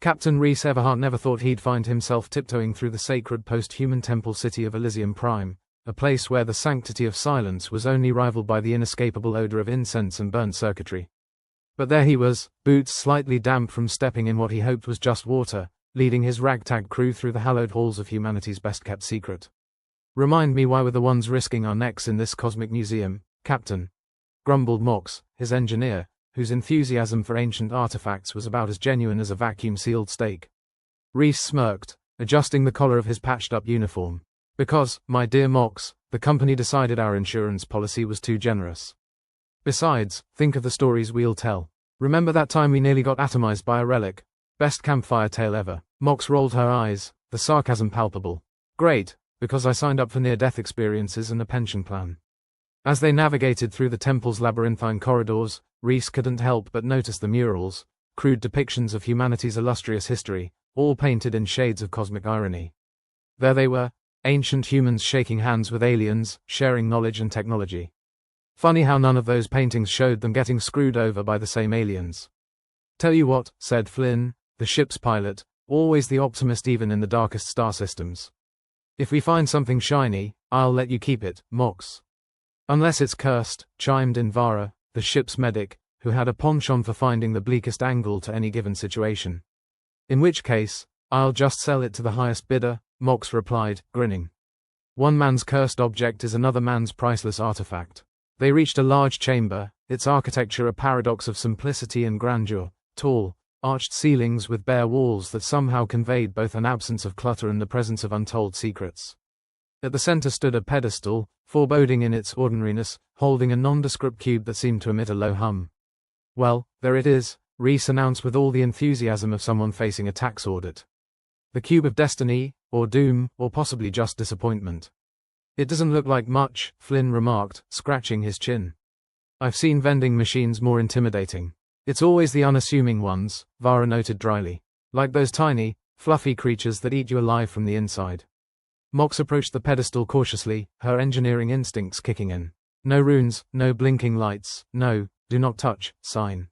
Captain Rhys Everhart never thought he'd find himself tiptoeing through the sacred post-human temple city of Elysium Prime, a place where the sanctity of silence was only rivaled by the inescapable odor of incense and burnt circuitry. But there he was, boots slightly damp from stepping in what he hoped was just water, leading his ragtag crew through the hallowed halls of humanity's best-kept secret. "Remind me why we're the ones risking our necks in this cosmic museum, Captain," grumbled Mox, his engineer, whose enthusiasm for ancient artifacts was about as genuine as a vacuum-sealed steak. Rhys smirked, adjusting the collar of his patched-up uniform. "Because, my dear Mox, the company decided our insurance policy was too generous. Besides, think of the stories we'll tell. Remember that time we nearly got atomized by a relic? Best campfire tale ever." Mox rolled her eyes, the sarcasm palpable. "Great, because I signed up for near-death experiences and a pension plan." As they navigated through the temple's labyrinthine corridors, Rhys couldn't help but notice the murals, crude depictions of humanity's illustrious history, all painted in shades of cosmic irony. There they were, ancient humans shaking hands with aliens, sharing knowledge and technology. Funny how none of those paintings showed them getting screwed over by the same aliens. "Tell you what," said Flynn, the ship's pilot, always the optimist even in the darkest star systems. "If we find something shiny, I'll let you keep it, Mox." "Unless it's cursed," chimed in Vara, the ship's medic, who had a penchant for finding the bleakest angle to any given situation. "In which case, I'll just sell it to the highest bidder," Mox replied, grinning. "One man's cursed object is another man's priceless artifact." They reached a large chamber, its architecture a paradox of simplicity and grandeur, tall, arched ceilings with bare walls that somehow conveyed both an absence of clutter and the presence of untold secrets. At the center stood a pedestal, foreboding in its ordinariness, holding a nondescript cube that seemed to emit a low hum. "Well, there it is," Rhys announced with all the enthusiasm of someone facing a tax audit. "The cube of destiny, or doom, or possibly just disappointment." "It doesn't look like much," Flynn remarked, scratching his chin. "I've seen vending machines more intimidating." "It's always the unassuming ones," Vara noted dryly. "Like those tiny, fluffy creatures that eat you alive from the inside." Mox approached the pedestal cautiously, her engineering instincts kicking in. "No runes, no blinking lights, no, do not touch, sign."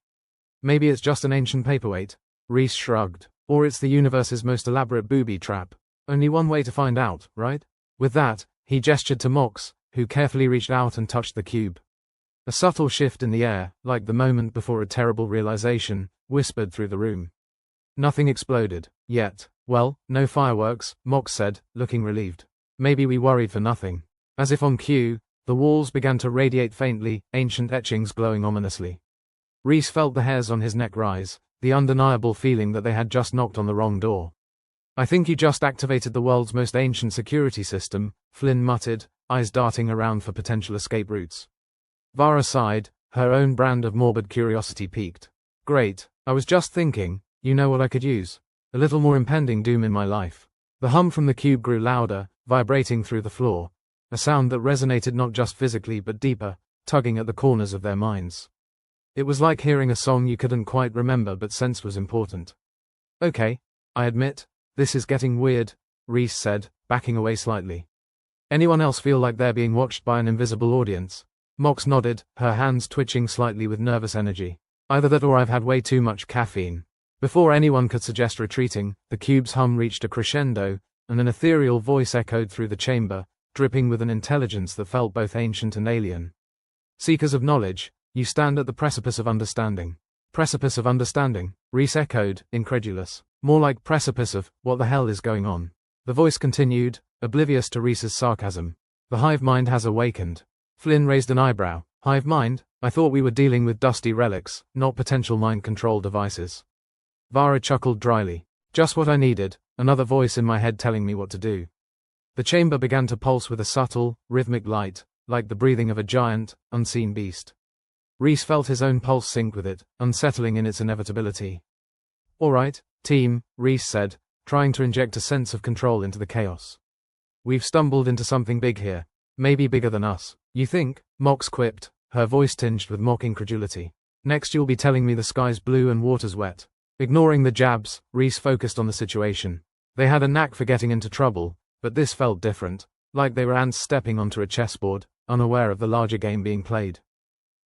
"Maybe it's just an ancient paperweight," Rhys shrugged. "Or it's the universe's most elaborate booby trap. Only one way to find out, right?" With that, he gestured to Mox, who carefully reached out and touched the cube. A subtle shift in the air, like the moment before a terrible realization, whispered through the room. Nothing exploded, yet. "Well, no fireworks," Mox said, looking relieved. "Maybe we worried for nothing." As if on cue, the walls began to radiate faintly, ancient etchings glowing ominously. Rhys felt the hairs on his neck rise, the undeniable feeling that they had just knocked on the wrong door. "I think you just activated the world's most ancient security system," Flynn muttered, eyes darting around for potential escape routes. Vara sighed, her own brand of morbid curiosity piqued. "Great, I was just thinking, you know what I could use? A little more impending doom in my life." The hum from the cube grew louder, vibrating through the floor, a sound that resonated not just physically but deeper, tugging at the corners of their minds. It was like hearing a song you couldn't quite remember but sensed was important. "Okay, I admit, this is getting weird," Rhys said, backing away slightly. "Anyone else feel like they're being watched by an invisible audience?" Mox nodded, her hands twitching slightly with nervous energy. "Either that or I've had way too much caffeine." Before anyone could suggest retreating, the cube's hum reached a crescendo, and an ethereal voice echoed through the chamber, dripping with an intelligence that felt both ancient and alien. "Seekers of knowledge, you stand at the precipice of understanding." "Precipice of understanding?" Rhys echoed, incredulous. "More like precipice of, what the hell is going on?" The voice continued, oblivious to Rhys's sarcasm. "The hive mind has awakened." Flynn raised an eyebrow. "Hive mind? I thought we were dealing with dusty relics, not potential mind control devices." Vara chuckled dryly. "Just what I needed, another voice in my head telling me what to do." The chamber began to pulse with a subtle, rhythmic light, like the breathing of a giant, unseen beast. Rhys felt his own pulse sync with it, unsettling in its inevitability. "All right, team," Rhys said, trying to inject a sense of control into the chaos. "We've stumbled into something big here. Maybe bigger than us." "You think?" Mox quipped, her voice tinged with mock incredulity. "Next you'll be telling me the sky's blue and water's wet." Ignoring the jabs, Rhys focused on the situation. They had a knack for getting into trouble, but this felt different, like they were ants stepping onto a chessboard, unaware of the larger game being played.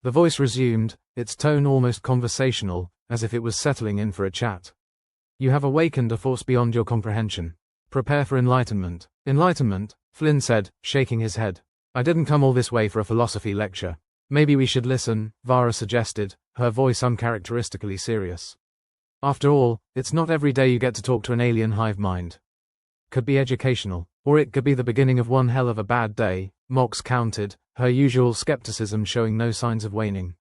The voice resumed, its tone almost conversational, as if it was settling in for a chat. You have awakened a force beyond your comprehension. Prepare for enlightenment. Enlightenment, Flynn said, shaking his head. I didn't come all this way for a philosophy lecture. Maybe we should listen, Vara suggested, her voice uncharacteristically serious. After all, it's not every day you get to talk to an alien hive mind. Could be educational, or it could be the beginning of one hell of a bad day, Mox countered, her usual skepticism showing no signs of waning.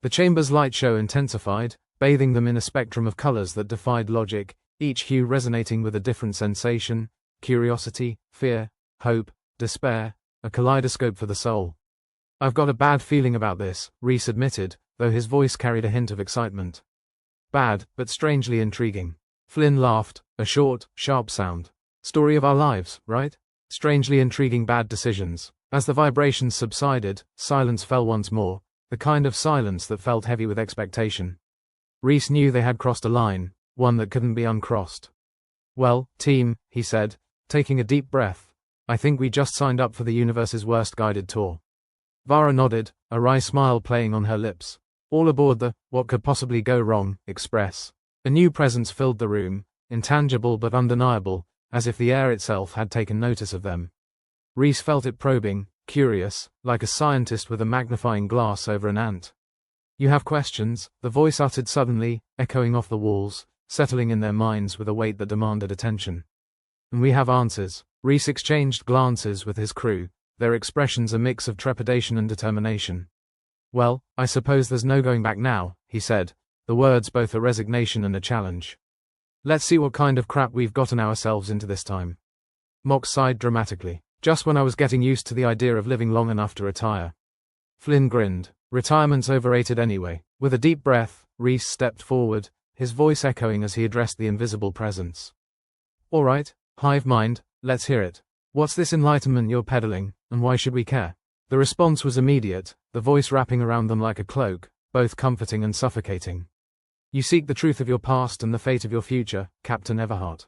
The chamber's light show intensified, bathing them in a spectrum of colors that defied logic, each hue resonating with a different sensation: curiosity, fear, hope, despair, a kaleidoscope for the soul. I've got a bad feeling about this, Reese admitted, though his voice carried a hint of excitement. Bad, but strangely intriguing. Flynn laughed, a short, sharp sound. Story of our lives, right? Strangely intriguing bad decisions. As the vibrations subsided, silence fell once more, the kind of silence that felt heavy with expectation. Reese knew they had crossed a line, one that couldn't be uncrossed. Well, team, he said, taking a deep breath, I think we just signed up for the universe's worst guided tour. Vara nodded, a wry smile playing on her lips. All aboard the "what could possibly go wrong" express. A new presence filled the room, intangible but undeniable, as if the air itself had taken notice of them. Reese felt it probing, curious, like a scientist with a magnifying glass over an ant. You have questions, the voice uttered suddenly, echoing off the walls, settling in their minds with a weight that demanded attention. And we have answers. Reese exchanged glances with his crew, their expressions a mix of trepidation and determination. Well, I suppose there's no going back now, he said, the words both a resignation and a challenge. Let's see what kind of crap we've gotten ourselves into this time. Mox sighed dramatically. Just when I was getting used to the idea of living long enough to retire. Flynn grinned. Retirement's overrated anyway. With a deep breath, Reese stepped forward, his voice echoing as he addressed the invisible presence. All right, hive mind, let's hear it. What's this enlightenment you're peddling, and why should we care? The response was immediate, the voice wrapping around them like a cloak, both comforting and suffocating. You seek the truth of your past and the fate of your future, Captain Everhart.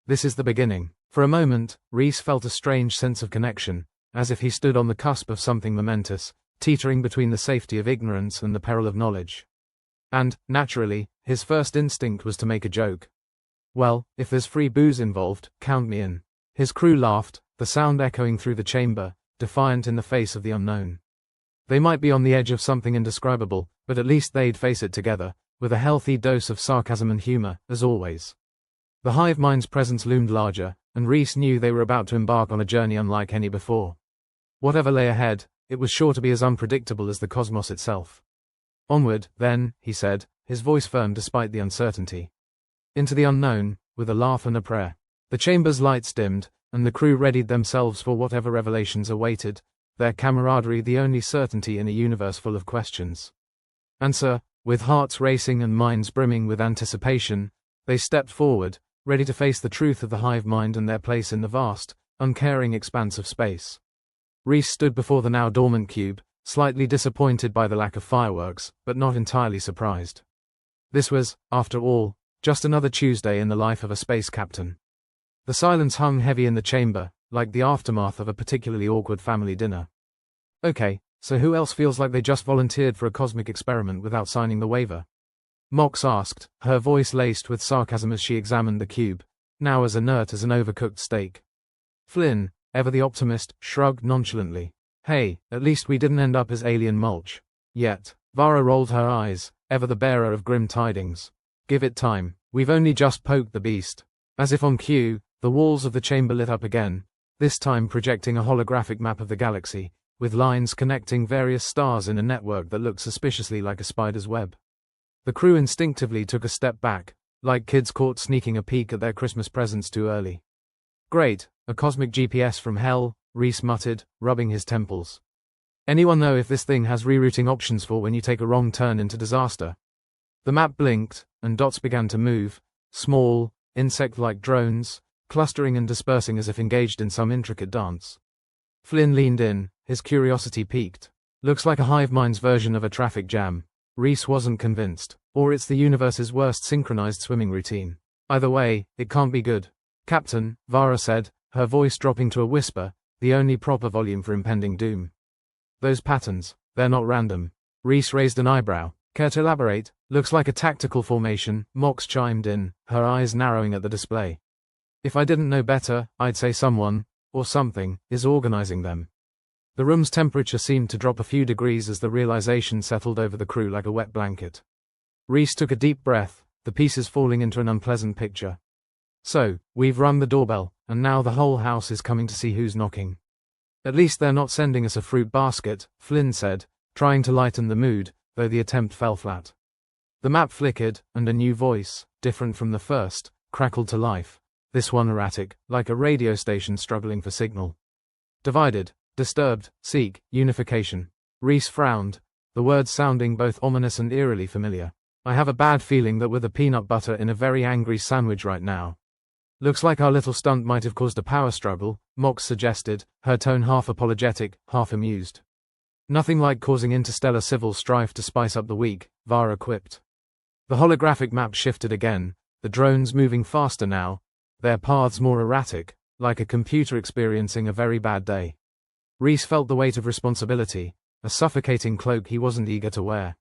This is the beginning. For a moment, Reese felt a strange sense of connection, as if he stood on the cusp of something momentous, teetering between the safety of ignorance and the peril of knowledge. And, naturally, his first instinct was to make a joke. Well, if there's free booze involved, count me in. His crew laughed, the sound echoing through the chamber, defiant in the face of the unknown. They might be on the edge of something indescribable, but at least they'd face it together, with a healthy dose of sarcasm and humor, as always. The hive mind's presence loomed larger, and Reese knew they were about to embark on a journey unlike any before. Whatever lay ahead, it was sure to be as unpredictable as the cosmos itself. Onward, then, he said, his voice firm despite the uncertainty. Into the unknown, with a laugh and a prayer. The chamber's lights dimmed, and the crew readied themselves for whatever revelations awaited, their camaraderie the only certainty in a universe full of questions. And so, with hearts racing and minds brimming with anticipation, they stepped forward, ready to face the truth of the hive mind and their place in the vast, uncaring expanse of space. Reese stood before the now dormant cube, slightly disappointed by the lack of fireworks, but not entirely surprised. This was, after all, just another Tuesday in the life of a space captain. The silence hung heavy in the chamber, like the aftermath of a particularly awkward family dinner. Okay, so who else feels like they just volunteered for a cosmic experiment without signing the waiver? Mox asked, her voice laced with sarcasm as she examined the cube, now as inert as an overcooked steak. Flynn, ever the optimist, shrugged nonchalantly. Hey, at least we didn't end up as alien mulch. Yet. Vara rolled her eyes, ever the bearer of grim tidings. Give it time, we've only just poked the beast. As if on cue, the walls of the chamber lit up again, this time projecting a holographic map of the galaxy, with lines connecting various stars in a network that looked suspiciously like a spider's web. The crew instinctively took a step back, like kids caught sneaking a peek at their Christmas presents too early. Great, a cosmic GPS from hell, Reese muttered, rubbing his temples. Anyone know if this thing has rerouting options for when you take a wrong turn into disaster? The map blinked, and dots began to move, small, insect-like drones, clustering and dispersing as if engaged in some intricate dance. Flynn leaned in, his curiosity piqued. Looks like a hive mind's version of a traffic jam. Reese wasn't convinced. Or it's the universe's worst synchronized swimming routine. Either way, it can't be good. Captain, Vara said, her voice dropping to a whisper, the only proper volume for impending doom. Those patterns, they're not random. Reese raised an eyebrow. Care to elaborate? Looks like a tactical formation, Mox chimed in, her eyes narrowing at the display. If I didn't know better, I'd say someone, or something, is organizing them. The room's temperature seemed to drop a few degrees as the realization settled over the crew like a wet blanket. Rhys took a deep breath, the pieces falling into an unpleasant picture. So, we've rung the doorbell, and now the whole house is coming to see who's knocking. At least they're not sending us a fruit basket, Flynn said, trying to lighten the mood, though the attempt fell flat. The map flickered, and a new voice, different from the first, crackled to life, this one erratic, like a radio station struggling for signal. Divided, disturbed, seek, unification. Rhys frowned, the words sounding both ominous and eerily familiar. I have a bad feeling that we're the peanut butter in a very angry sandwich right now. Looks like our little stunt might have caused a power struggle, Mox suggested, her tone half apologetic, half amused. Nothing like causing interstellar civil strife to spice up the week, Vara quipped. The holographic map shifted again, the drones moving faster now, their paths more erratic, like a computer experiencing a very bad day. Rhys felt the weight of responsibility, a suffocating cloak he wasn't eager to wear.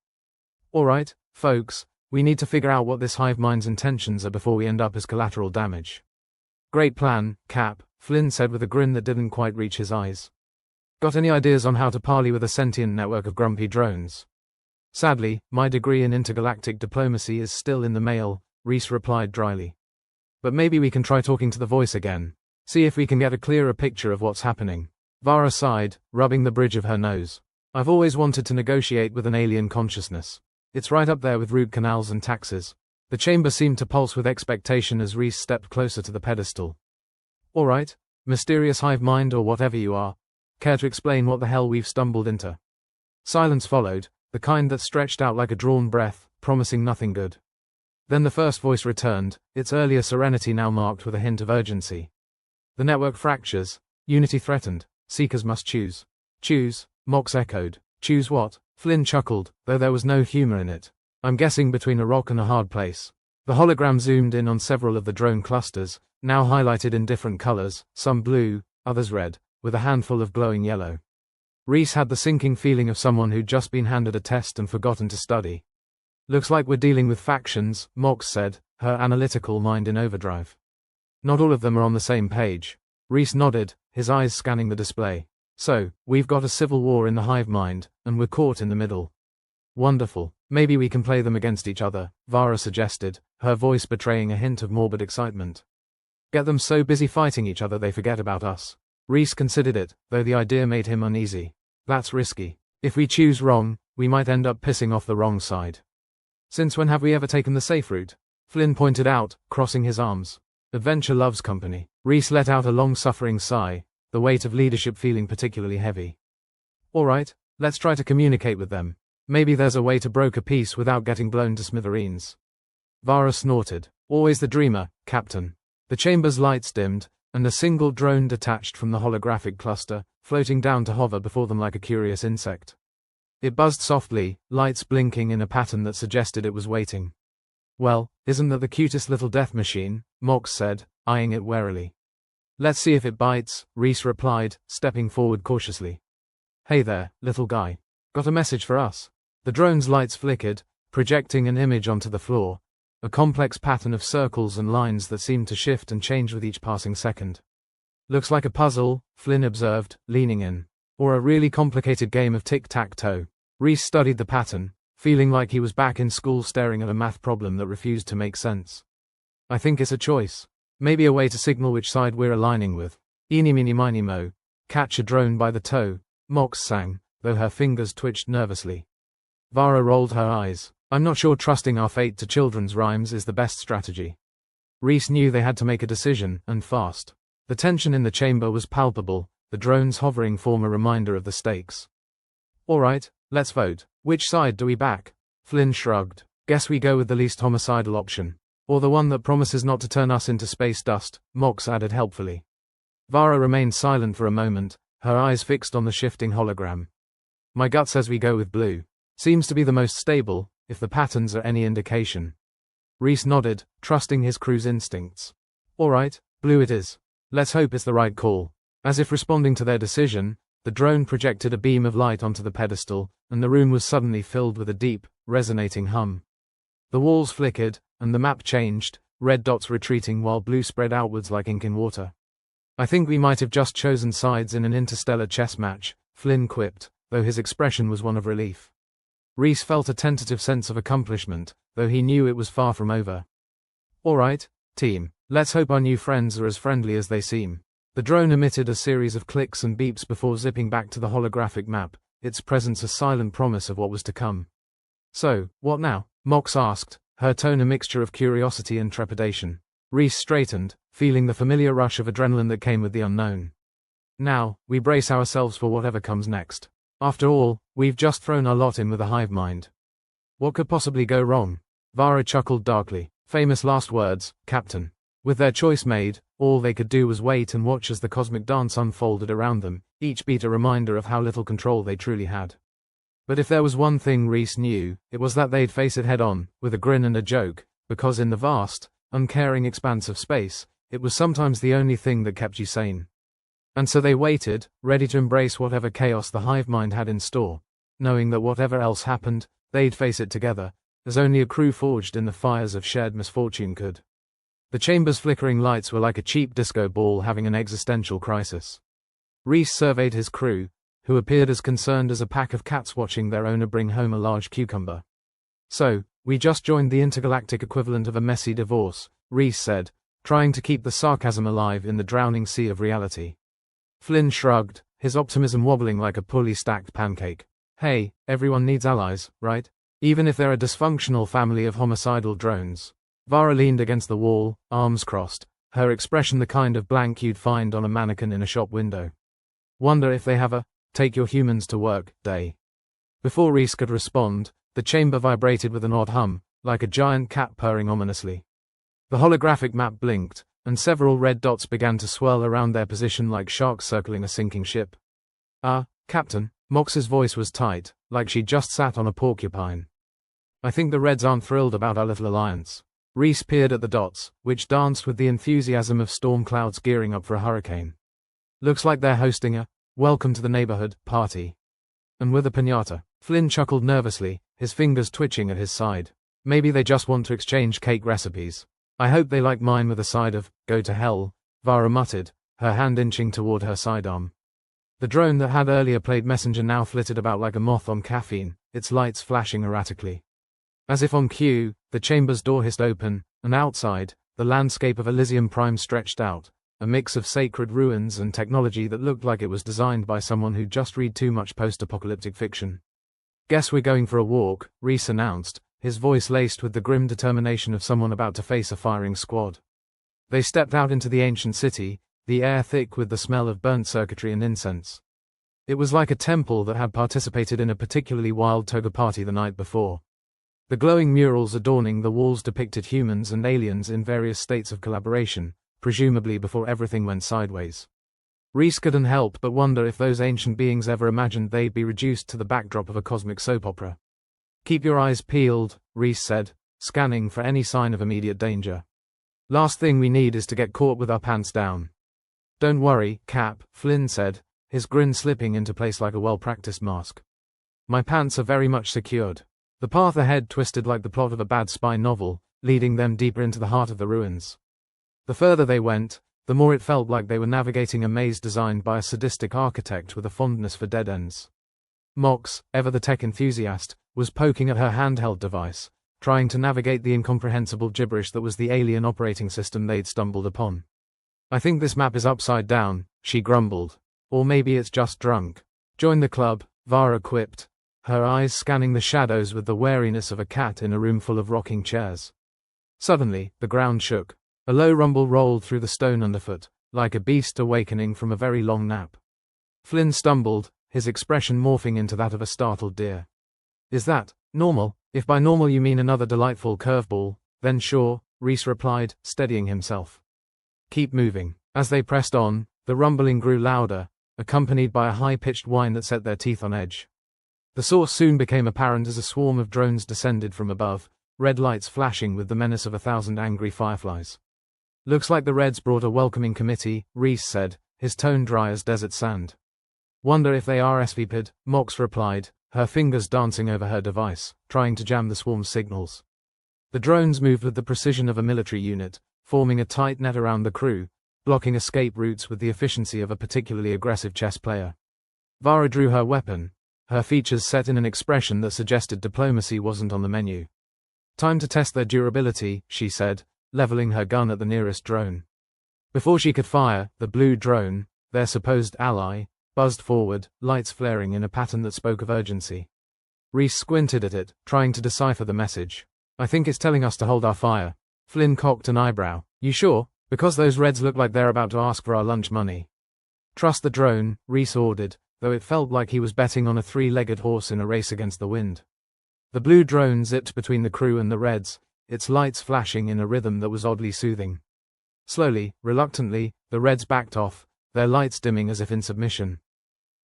All right, folks, we need to figure out what this hive mind's intentions are before we end up as collateral damage. Great plan, Cap, Flynn said with a grin that didn't quite reach his eyes. Got any ideas on how to parley with a sentient network of grumpy drones? Sadly, my degree in intergalactic diplomacy is still in the mail, Rhys replied dryly. But maybe we can try talking to the voice again. See if we can get a clearer picture of what's happening. Vara sighed, rubbing the bridge of her nose. I've always wanted to negotiate with an alien consciousness. It's right up there with root canals and taxes. The chamber seemed to pulse with expectation as Rhys stepped closer to the pedestal. All right, mysterious hive mind or whatever you are. Care to explain what the hell we've stumbled into? Silence followed, the kind that stretched out like a drawn breath, promising nothing good. Then the first voice returned, its earlier serenity now marked with a hint of urgency. The network fractures, unity threatened, seekers must choose. Choose, Mox echoed. Choose what? Flynn chuckled, though there was no humor in it. I'm guessing between a rock and a hard place. The hologram zoomed in on several of the drone clusters, now highlighted in different colors, some blue, others red, with a handful of glowing yellow. Rhys had the sinking feeling of someone who'd just been handed a test and forgotten to study. Looks like we're dealing with factions, Mox said, her analytical mind in overdrive. Not all of them are on the same page. Rhys nodded, his eyes scanning the display. So, we've got a civil war in the hive mind, and we're caught in the middle. Wonderful. Maybe we can play them against each other, Vara suggested, her voice betraying a hint of morbid excitement. Get them so busy fighting each other they forget about us. Rhys considered it, though the idea made him uneasy. That's risky. If we choose wrong, we might end up pissing off the wrong side. Since when have we ever taken the safe route? Flynn pointed out, crossing his arms. Adventure loves company. Rhys let out a long-suffering sigh, the weight of leadership feeling particularly heavy. All right, let's try to communicate with them. Maybe there's a way to broker peace without getting blown to smithereens. Vara snorted. Always the dreamer, Captain. The chamber's lights dimmed, and a single drone detached from the holographic cluster, floating down to hover before them like a curious insect. It buzzed softly, lights blinking in a pattern that suggested it was waiting. Well, isn't that the cutest little death machine? Mox said, eyeing it warily. Let's see if it bites, Rhys replied, stepping forward cautiously. Hey there, little guy. Got a message for us? The drone's lights flickered, projecting an image onto the floor, a complex pattern of circles and lines that seemed to shift and change with each passing second. Looks like a puzzle, Flynn observed, leaning in. Or a really complicated game of tic-tac-toe. Rhys studied the pattern, feeling like he was back in school staring at a math problem that refused to make sense. I think it's a choice. Maybe a way to signal which side we're aligning with. Eeny meeny miny mo. Catch a drone by the toe, Mox sang, though her fingers twitched nervously. Vara rolled her eyes. I'm not sure trusting our fate to children's rhymes is the best strategy. Rhys knew they had to make a decision, and fast. The tension in the chamber was palpable, the drones hovering form a reminder of the stakes. All right, let's vote. Which side do we back? Flynn shrugged. Guess we go with the least homicidal option. Or the one that promises not to turn us into space dust, Mox added helpfully. Vara remained silent for a moment, her eyes fixed on the shifting hologram. My gut says we go with blue. Seems to be the most stable, if the patterns are any indication. Rhys nodded, trusting his crew's instincts. All right, blue it is. Let's hope it's the right call. As if responding to their decision, The drone projected a beam of light onto the pedestal, and the room was suddenly filled with a deep, resonating hum. The walls flickered, and the map changed, red dots retreating while blue spread outwards like ink in water. "I think we might have just chosen sides in an interstellar chess match," Flynn quipped, though his expression was one of relief. Reese felt a tentative sense of accomplishment, though he knew it was far from over. "All right, team, let's hope our new friends are as friendly as they seem." The drone emitted a series of clicks and beeps before zipping back to the holographic map, its presence a silent promise of what was to come. "So, what now?" Mox asked, her tone a mixture of curiosity and trepidation. Reese straightened, feeling the familiar rush of adrenaline that came with the unknown. "Now, we brace ourselves for whatever comes next. After all, we've just thrown our lot in with a hive mind. What could possibly go wrong?" Vara chuckled darkly. "Famous last words, Captain." With their choice made, all they could do was wait and watch as the cosmic dance unfolded around them, each beat a reminder of how little control they truly had. But if there was one thing Reese knew, it was that they'd face it head-on, with a grin and a joke, because in the vast, uncaring expanse of space, it was sometimes the only thing that kept you sane. And so they waited, ready to embrace whatever chaos the hive mind had in store, knowing that whatever else happened, they'd face it together, as only a crew forged in the fires of shared misfortune could. The chamber's flickering lights were like a cheap disco ball having an existential crisis. Reese surveyed his crew, who appeared as concerned as a pack of cats watching their owner bring home a large cucumber. "So, we just joined the intergalactic equivalent of a messy divorce," Reese said, trying to keep the sarcasm alive in the drowning sea of reality. Flynn shrugged, his optimism wobbling like a poorly stacked pancake. "Hey, everyone needs allies, right? Even if they're a dysfunctional family of homicidal drones." Vara leaned against the wall, arms crossed, her expression the kind of blank you'd find on a mannequin in a shop window. "Wonder if they have a take your humans to work day." Before Reese could respond, the chamber vibrated with an odd hum, like a giant cat purring ominously. The holographic map blinked, and several red dots began to swirl around their position like sharks circling a sinking ship. Captain," Mox's voice was tight, like she'd just sat on a porcupine. "I think the Reds aren't thrilled about our little alliance." Reese peered at the dots, which danced with the enthusiasm of storm clouds gearing up for a hurricane. "Looks like they're hosting a welcome to the neighborhood party. And with a piñata." Flynn chuckled nervously, his fingers twitching at his side. "Maybe they just want to exchange cake recipes. I hope they like mine with a side of go to hell," Vara muttered, her hand inching toward her sidearm. The drone that had earlier played messenger now flitted about like a moth on caffeine, its lights flashing erratically. As if on cue, the chamber's door hissed open, and outside, the landscape of Elysium Prime stretched out, a mix of sacred ruins and technology that looked like it was designed by someone who'd just read too much post-apocalyptic fiction. "Guess we're going for a walk," Reese announced, his voice laced with the grim determination of someone about to face a firing squad. They stepped out into the ancient city, the air thick with the smell of burnt circuitry and incense. It was like a temple that had participated in a particularly wild toga party the night before. The glowing murals adorning the walls depicted humans and aliens in various states of collaboration, presumably before everything went sideways. Reese couldn't help but wonder if those ancient beings ever imagined they'd be reduced to the backdrop of a cosmic soap opera. "Keep your eyes peeled," Reese said, scanning for any sign of immediate danger. "Last thing we need is to get caught with our pants down." "Don't worry, Cap," Flynn said, his grin slipping into place like a well-practiced mask. "My pants are very much secured." The path ahead twisted like the plot of a bad spy novel, leading them deeper into the heart of the ruins. The further they went, the more it felt like they were navigating a maze designed by a sadistic architect with a fondness for dead ends. Mox, ever the tech enthusiast, was poking at her handheld device, trying to navigate the incomprehensible gibberish that was the alien operating system they'd stumbled upon. "I think this map is upside down," she grumbled. "Or maybe it's just drunk." "Join the club," Vara quipped, her eyes scanning the shadows with the wariness of a cat in a room full of rocking chairs. Suddenly, the ground shook. A low rumble rolled through the stone underfoot, like a beast awakening from a very long nap. Flynn stumbled, his expression morphing into that of a startled deer. "Is that normal?" "If by normal you mean another delightful curveball, then sure," Reese replied, steadying himself. "Keep moving." As they pressed on, the rumbling grew louder, accompanied by a high-pitched whine that set their teeth on edge. The source soon became apparent as a swarm of drones descended from above, red lights flashing with the menace of 1,000 angry fireflies. "Looks like the Reds brought a welcoming committee," Reese said, his tone dry as desert sand. Wonder if they are SVP'd, Mox replied, her fingers dancing over her device, trying to jam the swarm's signals. The drones moved with the precision of a military unit, forming a tight net around the crew, blocking escape routes with the efficiency of a particularly aggressive chess player. Vara drew her weapon, her features set in an expression that suggested diplomacy wasn't on the menu. Time to test their durability, she said, leveling her gun at the nearest drone. Before she could fire, the blue drone, their supposed ally, buzzed forward, lights flaring in a pattern that spoke of urgency. Reese squinted at it, trying to decipher the message. I think it's telling us to hold our fire. Flynn cocked an eyebrow. You sure? Because those Reds look like they're about to ask for our lunch money. Trust the drone, Reese ordered, though it felt like he was betting on a three-legged horse in a race against the wind. The blue drone zipped between the crew and the Reds, its lights flashing in a rhythm that was oddly soothing. Slowly, reluctantly, the Reds backed off, their lights dimming as if in submission.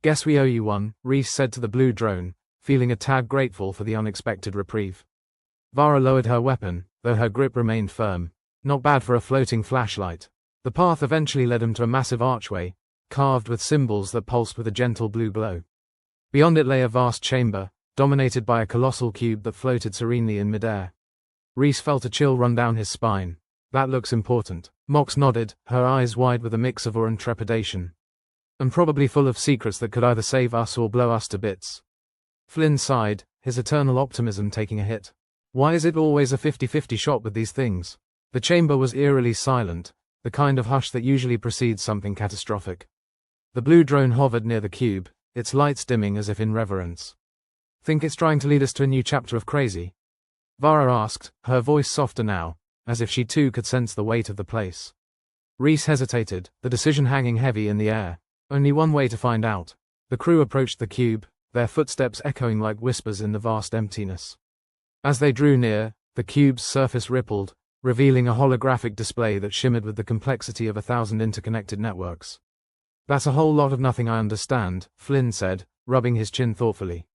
Guess we owe you one, Reese said to the blue drone, feeling a tad grateful for the unexpected reprieve. Vara lowered her weapon, though her grip remained firm. Not bad for a floating flashlight. The path eventually led him to a massive archway, carved with symbols that pulsed with a gentle blue glow. Beyond it lay a vast chamber, dominated by a colossal cube that floated serenely in midair. Reese felt a chill run down his spine. That looks important. Mox nodded, her eyes wide with a mix of awe and trepidation. And probably full of secrets that could either save us or blow us to bits. Flynn sighed, his eternal optimism taking a hit. Why is it always a 50-50 shot with these things? The chamber was eerily silent, the kind of hush that usually precedes something catastrophic. The blue drone hovered near the cube, its lights dimming as if in reverence. Think it's trying to lead us to a new chapter of crazy? Vara asked, her voice softer now, as if she too could sense the weight of the place. Reese hesitated, the decision hanging heavy in the air. Only one way to find out. The crew approached the cube, their footsteps echoing like whispers in the vast emptiness. As they drew near, the cube's surface rippled, revealing a holographic display that shimmered with the complexity of 1,000 interconnected networks. That's a whole lot of nothing I understand, Flynn said, rubbing his chin thoughtfully.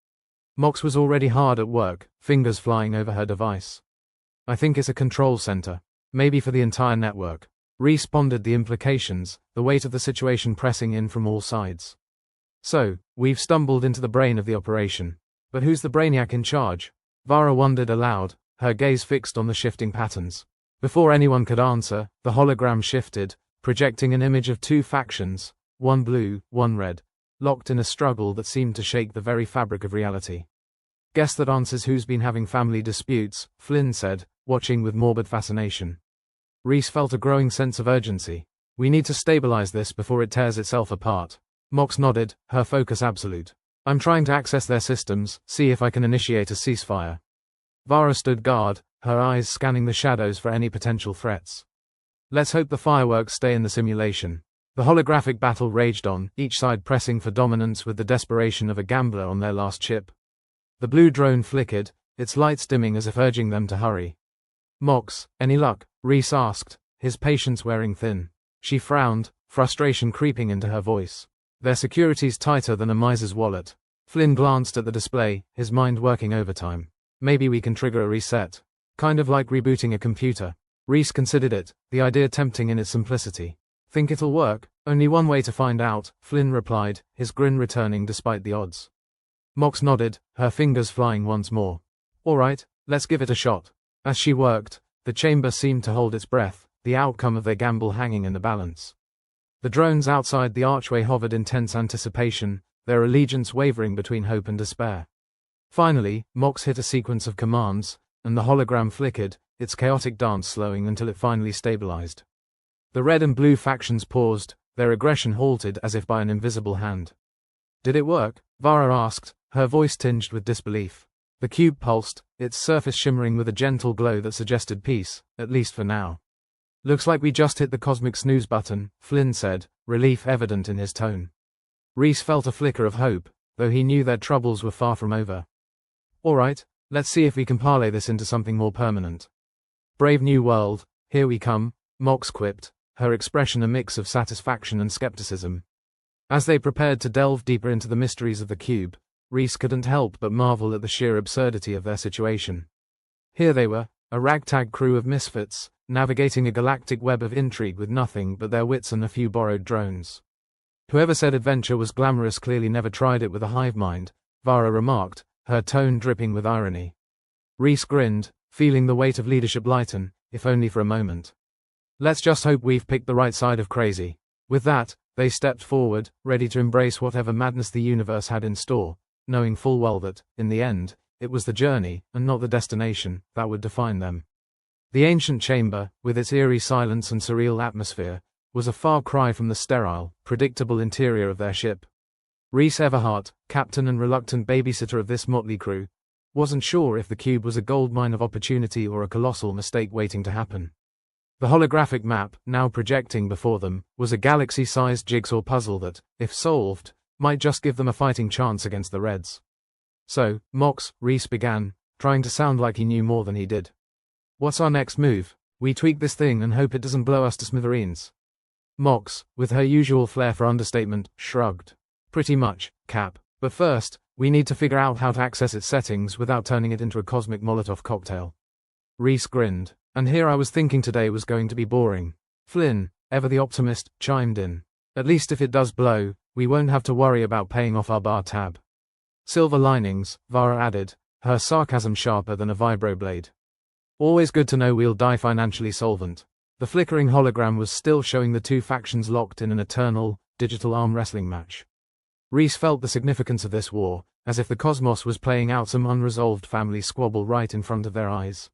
Mox was already hard at work, fingers flying over her device. I think it's a control center. Maybe for the entire network. Reese pondered the implications, the weight of the situation pressing in from all sides. So, we've stumbled into the brain of the operation. But who's the brainiac in charge? Vara wondered aloud, her gaze fixed on the shifting patterns. Before anyone could answer, the hologram shifted, projecting an image of two factions, one blue, one red, locked in a struggle that seemed to shake the very fabric of reality. Guess that answers who's been having family disputes, Flynn said, watching with morbid fascination. Reese felt a growing sense of urgency. We need to stabilize this before it tears itself apart. Mox nodded, her focus absolute. I'm trying to access their systems, see if I can initiate a ceasefire. Vara stood guard, her eyes scanning the shadows for any potential threats. Let's hope the fireworks stay in the simulation. The holographic battle raged on, each side pressing for dominance with the desperation of a gambler on their last chip. The blue drone flickered, its lights dimming as if urging them to hurry. Mox, any luck? Reese asked, his patience wearing thin. She frowned, frustration creeping into her voice. Their security's tighter than a miser's wallet. Flynn glanced at the display, his mind working overtime. Maybe we can trigger a reset. Kind of like rebooting a computer. Reese considered it, the idea tempting in its simplicity. Think it'll work? Only one way to find out, Flynn replied, his grin returning despite the odds. Mox nodded, her fingers flying once more. All right, let's give it a shot. As she worked, the chamber seemed to hold its breath, the outcome of their gamble hanging in the balance. The drones outside the archway hovered in tense anticipation, their allegiance wavering between hope and despair. Finally, Mox hit a sequence of commands, and the hologram flickered, its chaotic dance slowing until it finally stabilized. The red and blue factions paused, their aggression halted as if by an invisible hand. Did it work? Vara asked, her voice tinged with disbelief. The cube pulsed, its surface shimmering with a gentle glow that suggested peace, at least for now. Looks like we just hit the cosmic snooze button, Flynn said, relief evident in his tone. Reese felt a flicker of hope, though he knew their troubles were far from over. All right, let's see if we can parlay this into something more permanent. Brave new world, here we come, Mox quipped, her expression a mix of satisfaction and skepticism. As they prepared to delve deeper into the mysteries of the cube, Reese couldn't help but marvel at the sheer absurdity of their situation. Here they were, a ragtag crew of misfits, navigating a galactic web of intrigue with nothing but their wits and a few borrowed drones. Whoever said adventure was glamorous clearly never tried it with a hive mind, Vara remarked, her tone dripping with irony. Reese grinned, feeling the weight of leadership lighten, if only for a moment. Let's just hope we've picked the right side of crazy. With that, they stepped forward, ready to embrace whatever madness the universe had in store, knowing full well that, in the end, it was the journey, and not the destination, that would define them. The ancient chamber, with its eerie silence and surreal atmosphere, was a far cry from the sterile, predictable interior of their ship. Reese Everhart, captain and reluctant babysitter of this motley crew, wasn't sure if the cube was a goldmine of opportunity or a colossal mistake waiting to happen. The holographic map, now projecting before them, was a galaxy-sized jigsaw puzzle that, if solved, might just give them a fighting chance against the Reds. So, Mox, Reese began, trying to sound like he knew more than he did. What's our next move? We tweak this thing and hope it doesn't blow us to smithereens. Mox, with her usual flair for understatement, shrugged. Pretty much, Cap. But first, we need to figure out how to access its settings without turning it into a cosmic Molotov cocktail. Reese grinned. And here I was thinking today was going to be boring. Flynn, ever the optimist, chimed in. At least if it does blow, we won't have to worry about paying off our bar tab. Silver linings, Vara added, her sarcasm sharper than a vibroblade. Always good to know we'll die financially solvent. The flickering hologram was still showing the two factions locked in an eternal, digital arm wrestling match. Reese felt the significance of this war, as if the cosmos was playing out some unresolved family squabble right in front of their eyes.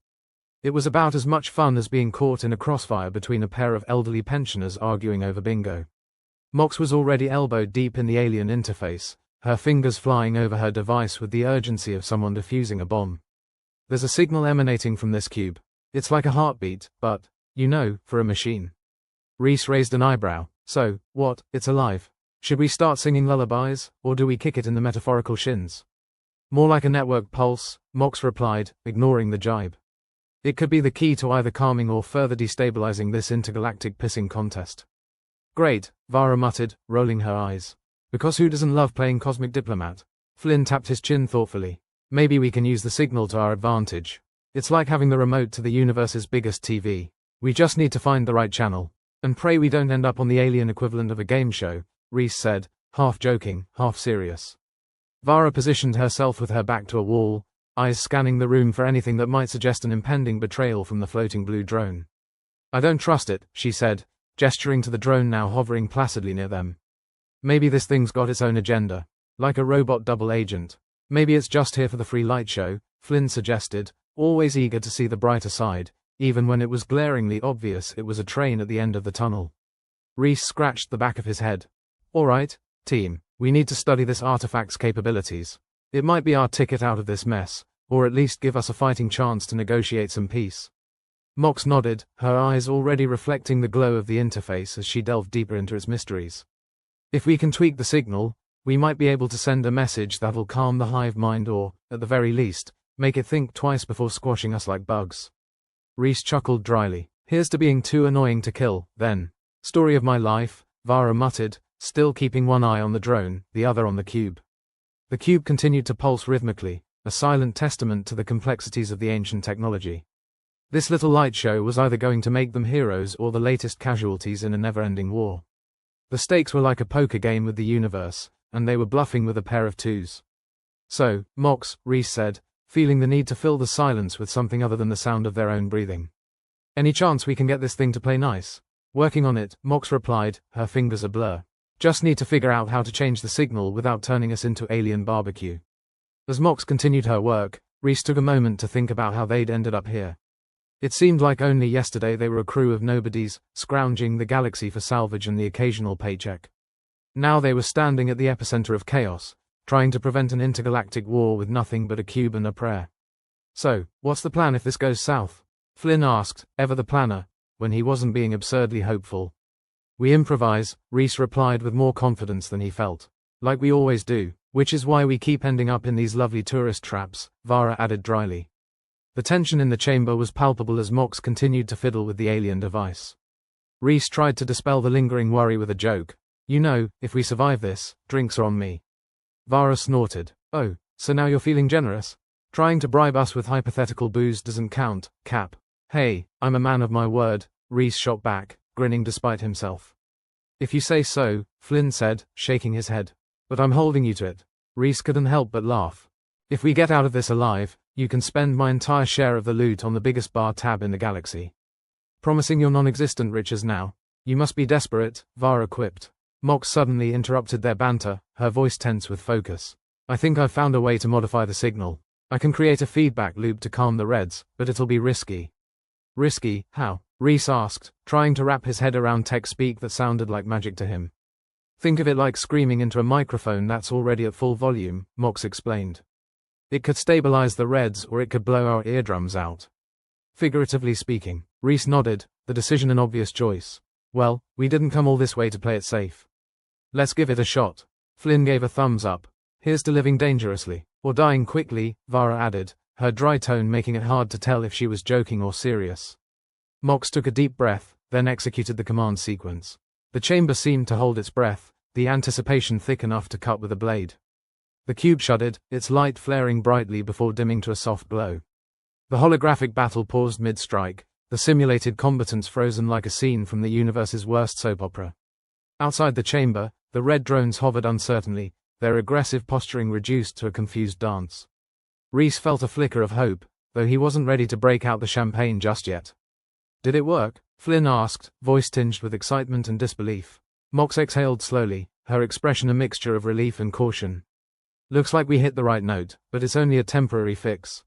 It was about as much fun as being caught in a crossfire between a pair of elderly pensioners arguing over bingo. Mox was already elbowed deep in the alien interface, her fingers flying over her device with the urgency of someone defusing a bomb. There's a signal emanating from this cube. It's like a heartbeat, but, for a machine. Reese raised an eyebrow. So, what, it's alive? Should we start singing lullabies, or do we kick it in the metaphorical shins? More like a network pulse, Mox replied, ignoring the jibe. It could be the key to either calming or further destabilizing this intergalactic pissing contest. Great, Vara muttered, rolling her eyes. Because who doesn't love playing cosmic diplomat? Flynn tapped his chin thoughtfully. Maybe we can use the signal to our advantage. It's like having the remote to the universe's biggest TV. We just need to find the right channel. And pray we don't end up on the alien equivalent of a game show, Reese said, half joking, half serious. Vara positioned herself with her back to a wall, eyes scanning the room for anything that might suggest an impending betrayal from the floating blue drone. I don't trust it, she said, gesturing to the drone now hovering placidly near them. Maybe this thing's got its own agenda. Like a robot double agent. Maybe it's just here for the free light show, Flynn suggested, always eager to see the brighter side, even when it was glaringly obvious it was a train at the end of the tunnel. Reese scratched the back of his head. All right, team, we need to study this artifact's capabilities. It might be our ticket out of this mess, or at least give us a fighting chance to negotiate some peace. Mox nodded, her eyes already reflecting the glow of the interface as she delved deeper into its mysteries. If we can tweak the signal, we might be able to send a message that'll calm the hive mind or, at the very least, make it think twice before squashing us like bugs. Reese chuckled dryly. Here's to being too annoying to kill, then. Story of my life, Vara muttered, still keeping one eye on the drone, the other on the cube. The cube continued to pulse rhythmically, a silent testament to the complexities of the ancient technology. This little light show was either going to make them heroes or the latest casualties in a never-ending war. The stakes were like a poker game with the universe, and they were bluffing with a pair of twos. So, Mox, Reese said, feeling the need to fill the silence with something other than the sound of their own breathing. Any chance we can get this thing to play nice? Working on it, Mox replied, her fingers a blur. Just need to figure out how to change the signal without turning us into alien barbecue. As Mox continued her work, Reese took a moment to think about how they'd ended up here. It seemed like only yesterday they were a crew of nobodies, scrounging the galaxy for salvage and the occasional paycheck. Now they were standing at the epicenter of chaos, trying to prevent an intergalactic war with nothing but a cube and a prayer. So, what's the plan if this goes south? Flynn asked, ever the planner, when he wasn't being absurdly hopeful. We improvise, Reese replied with more confidence than he felt. Like we always do, which is why we keep ending up in these lovely tourist traps, Vara added dryly. The tension in the chamber was palpable as Mox continued to fiddle with the alien device. Reese tried to dispel the lingering worry with a joke. If we survive this, drinks are on me. Vara snorted. Oh, so now you're feeling generous? Trying to bribe us with hypothetical booze doesn't count, Cap. Hey, I'm a man of my word, Reese shot back, grinning despite himself. If you say so, Flynn said, shaking his head. But I'm holding you to it. Reese couldn't help but laugh. If we get out of this alive, you can spend my entire share of the loot on the biggest bar tab in the galaxy. Promising your non-existent riches now. You must be desperate, Vara quipped. Mox suddenly interrupted their banter, her voice tense with focus. I think I've found a way to modify the signal. I can create a feedback loop to calm the Reds, but it'll be risky. Risky, how? Reese asked, trying to wrap his head around tech speak that sounded like magic to him. Think of it like screaming into a microphone that's already at full volume, Mox explained. It could stabilize the Reds or it could blow our eardrums out. Figuratively speaking. Reese nodded, the decision an obvious choice. Well, we didn't come all this way to play it safe. Let's give it a shot. Flynn gave a thumbs up. Here's to living dangerously, or dying quickly, Vara added, her dry tone making it hard to tell if she was joking or serious. Mox took a deep breath, then executed the command sequence. The chamber seemed to hold its breath, the anticipation thick enough to cut with a blade. The cube shuddered, its light flaring brightly before dimming to a soft glow. The holographic battle paused mid-strike, the simulated combatants frozen like a scene from the universe's worst soap opera. Outside the chamber, the red drones hovered uncertainly, their aggressive posturing reduced to a confused dance. Reese felt a flicker of hope, though he wasn't ready to break out the champagne just yet. Did it work? Flynn asked, voice tinged with excitement and disbelief. Mox exhaled slowly, her expression a mixture of relief and caution. Looks like we hit the right note, but it's only a temporary fix.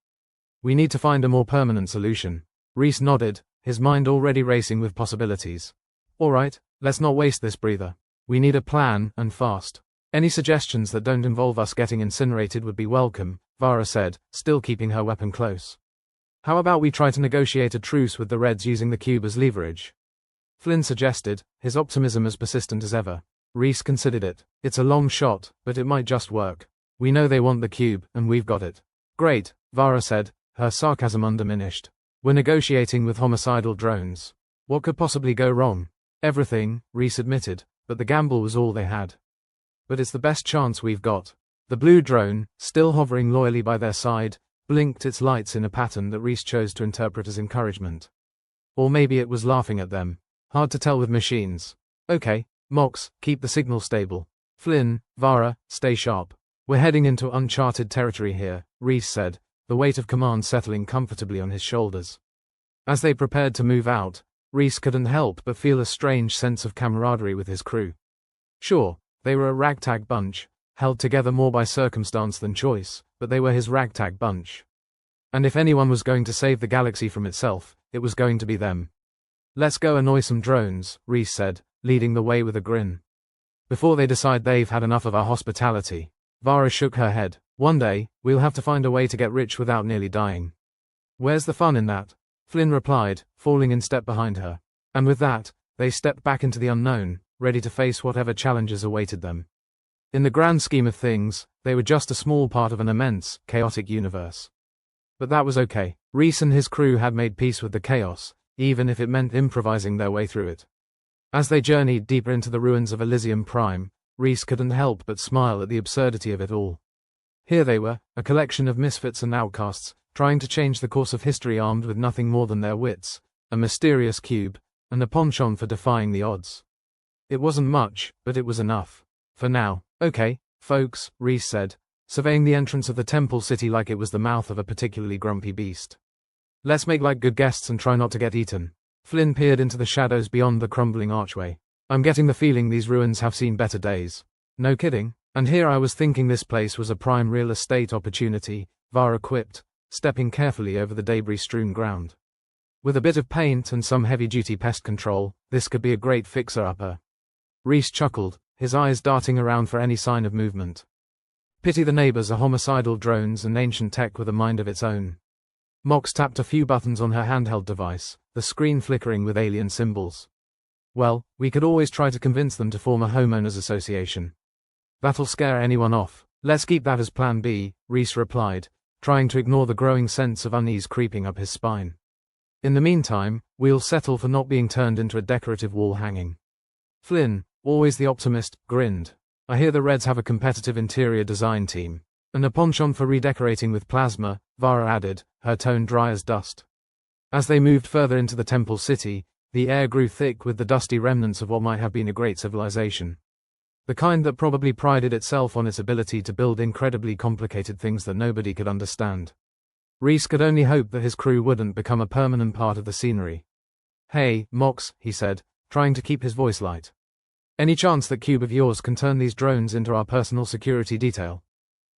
We need to find a more permanent solution. Reese nodded, his mind already racing with possibilities. All right, let's not waste this breather. We need a plan, and fast. Any suggestions that don't involve us getting incinerated would be welcome, Vara said, still keeping her weapon close. How about we try to negotiate a truce with the Reds using the cube as leverage? Flynn suggested, his optimism as persistent as ever. Reese considered it. It's a long shot, but it might just work. We know they want the cube, and we've got it. Great, Vara said, her sarcasm undiminished. We're negotiating with homicidal drones. What could possibly go wrong? Everything, Reese admitted, but the gamble was all they had. But it's the best chance we've got. The blue drone, still hovering loyally by their side, blinked its lights in a pattern that Reese chose to interpret as encouragement. Or maybe it was laughing at them. Hard to tell with machines. Okay, Mox, keep the signal stable. Flynn, Vara, stay sharp. We're heading into uncharted territory here, Reese said, the weight of command settling comfortably on his shoulders. As they prepared to move out, Reese couldn't help but feel a strange sense of camaraderie with his crew. Sure, they were a ragtag bunch, held together more by circumstance than choice, but they were his ragtag bunch. And if anyone was going to save the galaxy from itself, it was going to be them. Let's go annoy some drones, Reese said, leading the way with a grin. Before they decide they've had enough of our hospitality. Vara shook her head. One day, we'll have to find a way to get rich without nearly dying. Where's the fun in that? Flynn replied, falling in step behind her. And with that, they stepped back into the unknown, ready to face whatever challenges awaited them. In the grand scheme of things, they were just a small part of an immense, chaotic universe. But that was okay. Reese and his crew had made peace with the chaos, even if it meant improvising their way through it. As they journeyed deeper into the ruins of Elysium Prime, Reese couldn't help but smile at the absurdity of it all. Here they were, a collection of misfits and outcasts, trying to change the course of history armed with nothing more than their wits, a mysterious cube, and a penchant for defying the odds. It wasn't much, but it was enough. For now. Okay, folks, Reese said, surveying the entrance of the temple city like it was the mouth of a particularly grumpy beast. Let's make like good guests and try not to get eaten. Flynn peered into the shadows beyond the crumbling archway. I'm getting the feeling these ruins have seen better days. No kidding. And here I was thinking this place was a prime real estate opportunity, Vara quipped, stepping carefully over the debris-strewn ground. With a bit of paint and some heavy-duty pest control, this could be a great fixer-upper. Reese chuckled, his eyes darting around for any sign of movement. Pity the neighbors are homicidal drones and ancient tech with a mind of its own. Mox tapped a few buttons on her handheld device, the screen flickering with alien symbols. Well, we could always try to convince them to form a homeowners association. That'll scare anyone off. Let's keep that as plan B, Reese replied, trying to ignore the growing sense of unease creeping up his spine. In the meantime, we'll settle for not being turned into a decorative wall hanging. Flynn, always the optimist, grinned. I hear the Reds have a competitive interior design team. And a penchant for redecorating with plasma, Vara added, her tone dry as dust. As they moved further into the temple city, The air grew thick with the dusty remnants of what might have been a great civilization. The kind that probably prided itself on its ability to build incredibly complicated things that nobody could understand. Reese could only hope that his crew wouldn't become a permanent part of the scenery. "Hey, Mox," he said, trying to keep his voice light. "Any chance that cube of yours can turn these drones into our personal security detail?"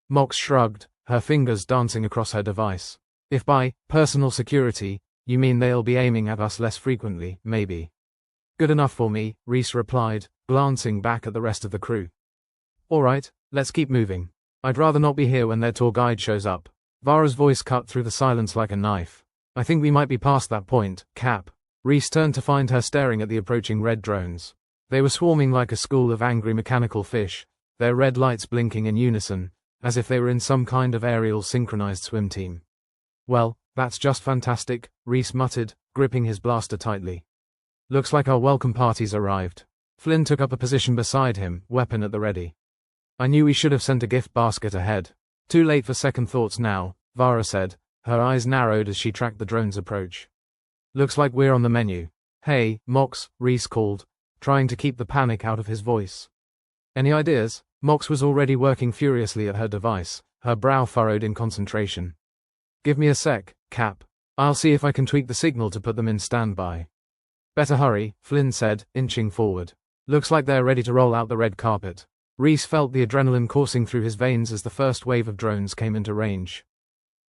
Mox shrugged, her fingers dancing across her device. "If by personal security, you mean they'll be aiming at us less frequently, maybe." "Good enough for me," Reese replied, glancing back at the rest of the crew. "All right, let's keep moving. I'd rather not be here when their tour guide shows up." Vara's voice cut through the silence like a knife. "I think we might be past that point, Cap." Reese turned to find her staring at the approaching red drones. They were swarming like a school of angry mechanical fish, their red lights blinking in unison, as if they were in some kind of aerial synchronized swim team. "Well, that's just fantastic," Reese muttered, gripping his blaster tightly. "Looks like our welcome party's arrived." Flynn took up a position beside him, weapon at the ready. "I knew we should have sent a gift basket ahead. Too late for second thoughts now," Vara said, her eyes narrowed as she tracked the drone's approach. "Looks like we're on the menu." "Hey, Mox," Reese called, trying to keep the panic out of his voice. "Any ideas?" Mox was already working furiously at her device, her brow furrowed in concentration. "Give me a sec, Cap. I'll see if I can tweak the signal to put them in standby." "Better hurry," Flynn said, inching forward. "Looks like they're ready to roll out the red carpet." Reese felt the adrenaline coursing through his veins as the first wave of drones came into range.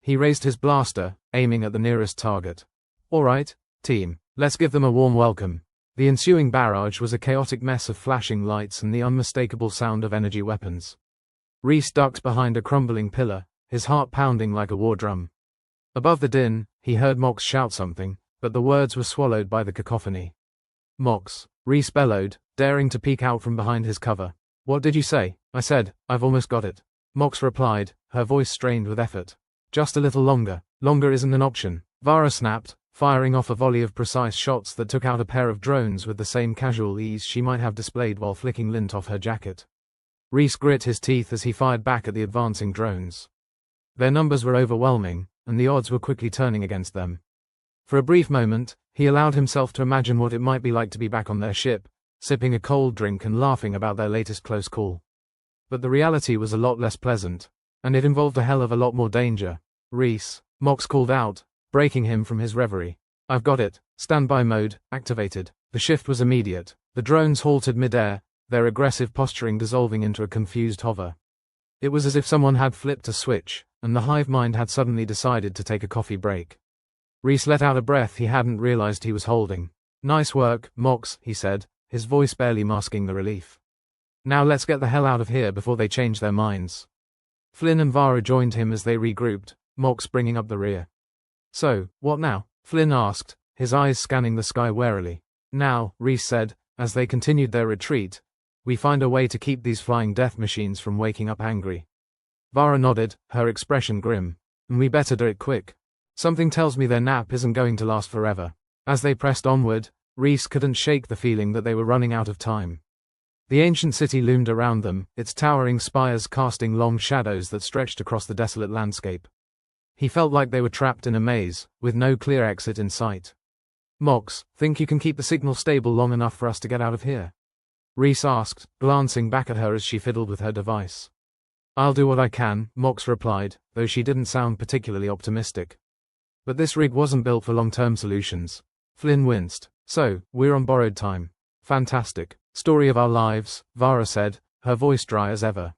He raised his blaster, aiming at the nearest target. "All right, team, let's give them a warm welcome." The ensuing barrage was a chaotic mess of flashing lights and the unmistakable sound of energy weapons. Reese ducked behind a crumbling pillar, his heart pounding like a war drum. Above the din, he heard Mox shout something, but the words were swallowed by the cacophony. "Mox," Reese bellowed, daring to peek out from behind his cover. "What did you say?" "I said, I've almost got it." Mox replied, her voice strained with effort. "Just a little longer." "Longer isn't an option," Vara snapped, firing off a volley of precise shots that took out a pair of drones with the same casual ease she might have displayed while flicking lint off her jacket. Reese grit his teeth as he fired back at the advancing drones. Their numbers were overwhelming, and the odds were quickly turning against them. For a brief moment, he allowed himself to imagine what it might be like to be back on their ship, sipping a cold drink and laughing about their latest close call. But the reality was a lot less pleasant, and it involved a hell of a lot more danger. "Reese," Mox called out, breaking him from his reverie. "I've got it. Standby mode activated." The shift was immediate. The drones halted midair, their aggressive posturing dissolving into a confused hover. It was as if someone had flipped a switch, and the hive mind had suddenly decided to take a coffee break. Reese let out a breath he hadn't realized he was holding. "Nice work, Mox," he said, his voice barely masking the relief. "Now let's get the hell out of here before they change their minds." Flynn and Vara joined him as they regrouped, Mox bringing up the rear. "So, what now?" Flynn asked, his eyes scanning the sky warily. "Now," Reese said, as they continued their retreat, "we find a way to keep these flying death machines from waking up angry." Vara nodded, her expression grim. "And we better do it quick. Something tells me their nap isn't going to last forever." As they pressed onward, Reese couldn't shake the feeling that they were running out of time. The ancient city loomed around them, its towering spires casting long shadows that stretched across the desolate landscape. He felt like they were trapped in a maze, with no clear exit in sight. "Mox, think you can keep the signal stable long enough for us to get out of here?" Reese asked, glancing back at her as she fiddled with her device. "I'll do what I can," Mox replied, though she didn't sound particularly optimistic. But this rig wasn't built for long-term solutions. Flynn winced. "So, we're on borrowed time." "Fantastic. Story of our lives," Vara said, her voice dry as ever.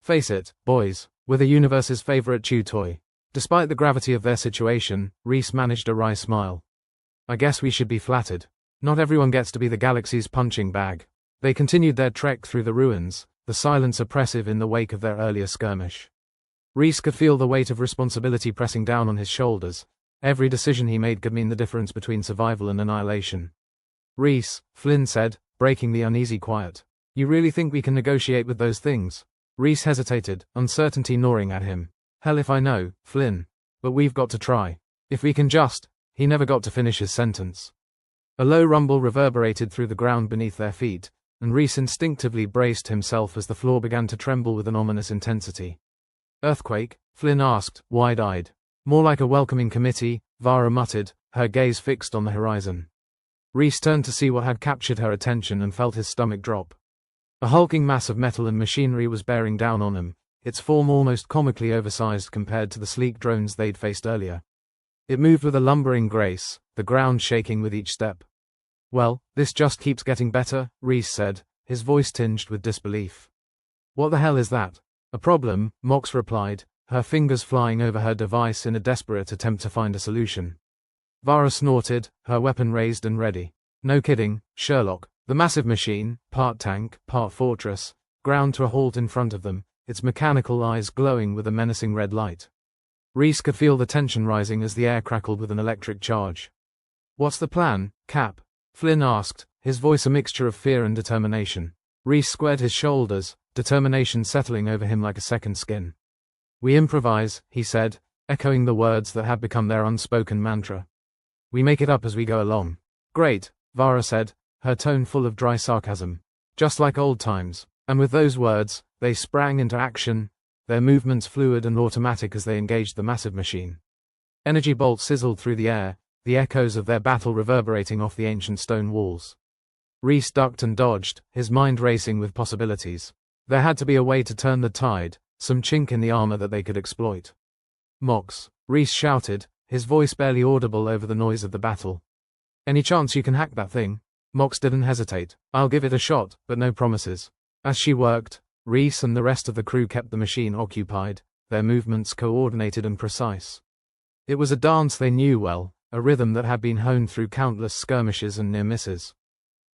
"Face it, boys, we're the universe's favorite chew toy." Despite the gravity of their situation, Reese managed a wry smile. "I guess we should be flattered. Not everyone gets to be the galaxy's punching bag." They continued their trek through the ruins, the silence oppressive in the wake of their earlier skirmish. Reese could feel the weight of responsibility pressing down on his shoulders. Every decision he made could mean the difference between survival and annihilation. "Reese," Flynn said, breaking the uneasy quiet. "You really think we can negotiate with those things?" Reese hesitated, uncertainty gnawing at him. "Hell if I know, Flynn. But we've got to try. If we can just—" He never got to finish his sentence. A low rumble reverberated through the ground beneath their feet, and Reese instinctively braced himself as the floor began to tremble with an ominous intensity. "Earthquake?" Flynn asked, wide-eyed. "More like a welcoming committee," Vara muttered, her gaze fixed on the horizon. Reese turned to see what had captured her attention and felt his stomach drop. A hulking mass of metal and machinery was bearing down on him, its form almost comically oversized compared to the sleek drones they'd faced earlier. It moved with a lumbering grace, the ground shaking with each step. "Well, this just keeps getting better," Reese said, his voice tinged with disbelief. "What the hell is that?" "A problem," Mox replied, her fingers flying over her device in a desperate attempt to find a solution. Vara snorted, her weapon raised and ready. "No kidding, Sherlock." The massive machine, part tank, part fortress, ground to a halt in front of them, its mechanical eyes glowing with a menacing red light. Reese could feel the tension rising as the air crackled with an electric charge. "What's the plan, Cap?" Flynn asked, his voice a mixture of fear and determination. Reese squared his shoulders, determination settling over him like a second skin. "We improvise," he said, echoing the words that had become their unspoken mantra. "We make it up as we go along." "Great," Vara said, her tone full of dry sarcasm. "Just like old times." And with those words, they sprang into action, their movements fluid and automatic as they engaged the massive machine. Energy bolts sizzled through the air, the echoes of their battle reverberating off the ancient stone walls. Reese ducked and dodged, his mind racing with possibilities. There had to be a way to turn the tide, some chink in the armor that they could exploit. "Mox," Reese shouted, his voice barely audible over the noise of the battle. "Any chance you can hack that thing?" Mox didn't hesitate. "I'll give it a shot, but no promises." As she worked, Reese and the rest of the crew kept the machine occupied, their movements coordinated and precise. It was a dance they knew well, a rhythm that had been honed through countless skirmishes and near misses.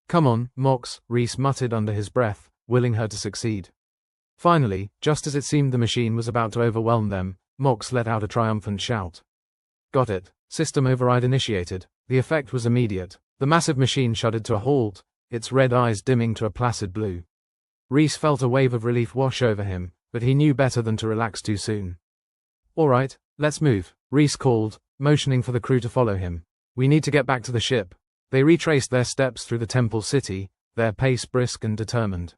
"Come on, Mox," Reese muttered under his breath, willing her to succeed. Finally, just as it seemed the machine was about to overwhelm them, Mox let out a triumphant shout. "Got it. System override initiated." The effect was immediate. The massive machine shuddered to a halt, its red eyes dimming to a placid blue. Reese felt a wave of relief wash over him, but he knew better than to relax too soon. "All right, let's move," Reese called, motioning for the crew to follow him. "We need to get back to the ship." They retraced their steps through the temple city, their pace brisk and determined.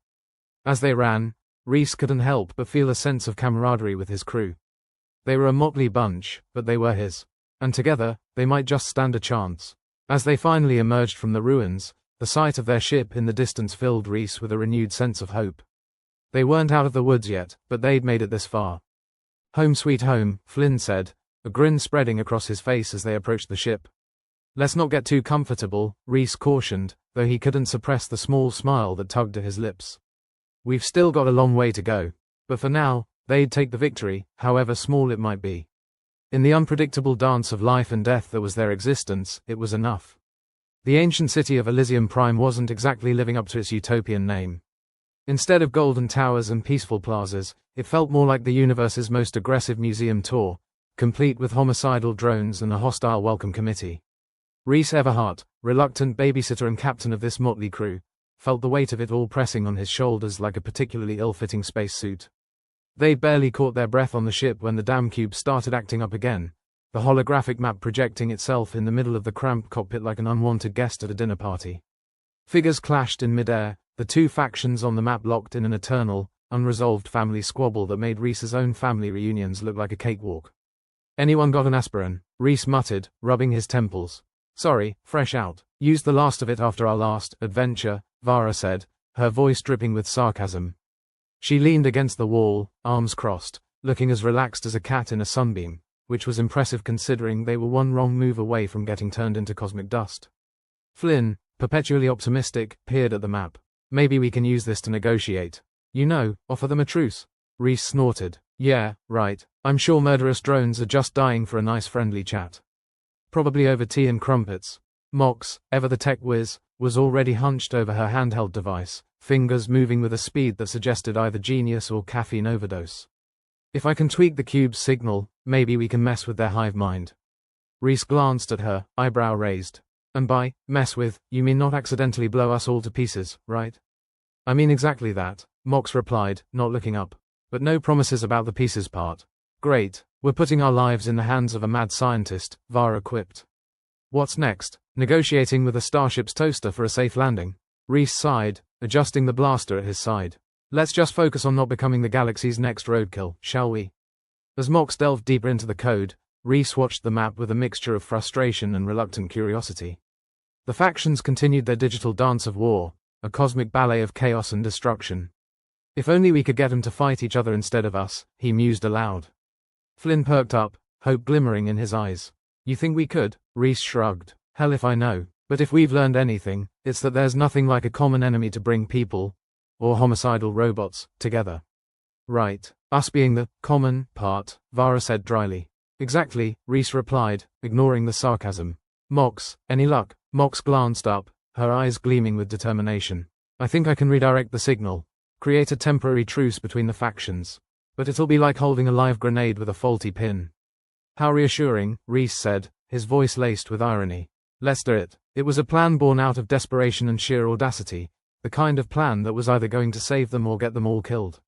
As they ran, Reese couldn't help but feel a sense of camaraderie with his crew. They were a motley bunch, but they were his. And together, they might just stand a chance. As they finally emerged from the ruins, the sight of their ship in the distance filled Reese with a renewed sense of hope. They weren't out of the woods yet, but they'd made it this far. "Home sweet home," Flynn said, a grin spreading across his face as they approached the ship. "Let's not get too comfortable," Reese cautioned, though he couldn't suppress the small smile that tugged at his lips. "We've still got a long way to go. But for now, they'd take the victory, however small it might be. In the unpredictable dance of life and death that was their existence, it was enough. The ancient city of Elysium Prime wasn't exactly living up to its utopian name. Instead of golden towers and peaceful plazas, it felt more like the universe's most aggressive museum tour, complete with homicidal drones and a hostile welcome committee. Reese Everhart, reluctant babysitter and captain of this motley crew, felt the weight of it all pressing on his shoulders like a particularly ill-fitting spacesuit. They barely caught their breath on the ship when the damn cube started acting up again, the holographic map projecting itself in the middle of the cramped cockpit like an unwanted guest at a dinner party. Figures clashed in midair, the two factions on the map locked in an eternal, unresolved family squabble that made Reese's own family reunions look like a cakewalk. "Anyone got an aspirin?" Reese muttered, rubbing his temples. "Sorry, fresh out. Used the last of it after our last adventure," Vara said, her voice dripping with sarcasm. She leaned against the wall, arms crossed, looking as relaxed as a cat in a sunbeam, which was impressive considering they were one wrong move away from getting turned into cosmic dust. Flynn, perpetually optimistic, peered at the map. "Maybe we can use this to negotiate. You know, offer them a truce." Reese snorted. "Yeah, right. I'm sure murderous drones are just dying for a nice friendly chat. Probably over tea and crumpets." Mox, ever the tech whiz, was already hunched over her handheld device, fingers moving with a speed that suggested either genius or caffeine overdose. "If I can tweak the cube's signal, maybe we can mess with their hive mind." Reese glanced at her, eyebrow raised. "And by mess with, you mean not accidentally blow us all to pieces, right?" "I mean exactly that," Mox replied, not looking up. "But no promises about the pieces part." "Great, we're putting our lives in the hands of a mad scientist," Vara quipped. "What's next? Negotiating with the starship's toaster for a safe landing?" Reese sighed, adjusting the blaster at his side. "Let's just focus on not becoming the galaxy's next roadkill, shall we?" As Mox delved deeper into the code, Reese watched the map with a mixture of frustration and reluctant curiosity. The factions continued their digital dance of war, a cosmic ballet of chaos and destruction. If only we could get them to fight each other instead of us, he mused aloud. Flynn perked up, hope glimmering in his eyes. You think we could? Reese shrugged. Hell if I know. But if we've learned anything, it's that there's nothing like a common enemy to bring people, or homicidal robots, together. Right. Us being the common part, Vara said dryly. Exactly, Reese replied, ignoring the sarcasm. Mox, any luck? Mox glanced up, her eyes gleaming with determination. I think I can redirect the signal. Create a temporary truce between the factions. But it'll be like holding a live grenade with a faulty pin. How reassuring, Reese said, his voice laced with irony. Let's do it. It was a plan born out of desperation and sheer audacity, the kind of plan that was either going to save them or get them all killed.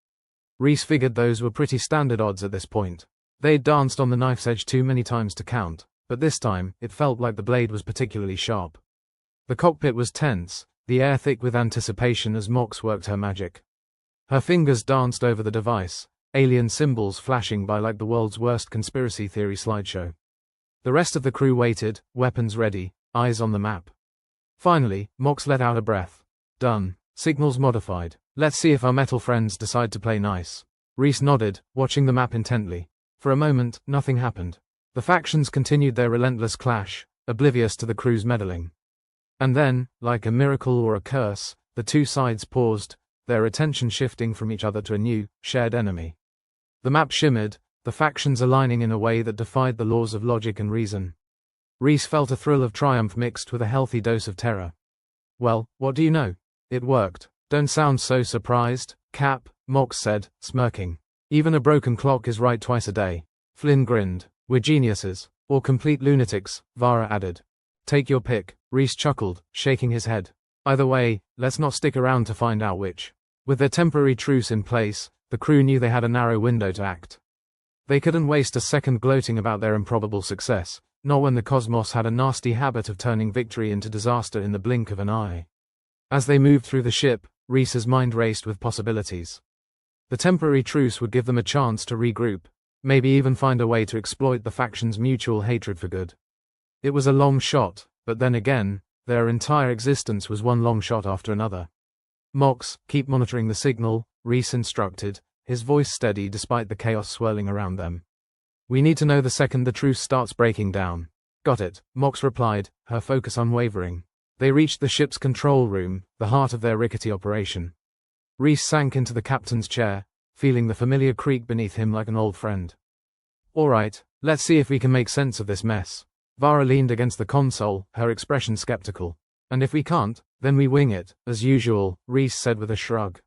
Reese figured those were pretty standard odds at this point. They'd danced on the knife's edge too many times to count, but this time, it felt like the blade was particularly sharp. The cockpit was tense, the air thick with anticipation as Mox worked her magic. Her fingers danced over the device, alien symbols flashing by like the world's worst conspiracy theory slideshow. The rest of the crew waited, weapons ready, eyes on the map. Finally, Mox let out a breath. Done. Signals modified. Let's see if our metal friends decide to play nice. Reese nodded, watching the map intently. For a moment, nothing happened. The factions continued their relentless clash, oblivious to the crew's meddling. And then, like a miracle or a curse, the two sides paused, their attention shifting from each other to a new, shared enemy. The map shimmered, the factions aligning in a way that defied the laws of logic and reason. Reese felt a thrill of triumph mixed with a healthy dose of terror. Well, what do you know? It worked. Don't sound so surprised, Cap, Mox said, smirking. Even a broken clock is right twice a day. Flynn grinned. We're geniuses. Or complete lunatics, Vara added. Take your pick, Reese chuckled, shaking his head. Either way, let's not stick around to find out which. With their temporary truce in place, the crew knew they had a narrow window to act. They couldn't waste a second gloating about their improbable success, not when the cosmos had a nasty habit of turning victory into disaster in the blink of an eye. As they moved through the ship, Reese's mind raced with possibilities. The temporary truce would give them a chance to regroup, maybe even find a way to exploit the factions' mutual hatred for good. It was a long shot, but then again, their entire existence was one long shot after another. Mox, keep monitoring the signal, Reese instructed, his voice steady despite the chaos swirling around them. We need to know the second the truce starts breaking down. Got it, Mox replied, her focus unwavering. They reached the ship's control room, the heart of their rickety operation. Reese sank into the captain's chair, feeling the familiar creak beneath him like an old friend. All right, let's see if we can make sense of this mess. Vara leaned against the console, her expression skeptical. And if we can't, then we wing it, as usual, Reese said with a shrug.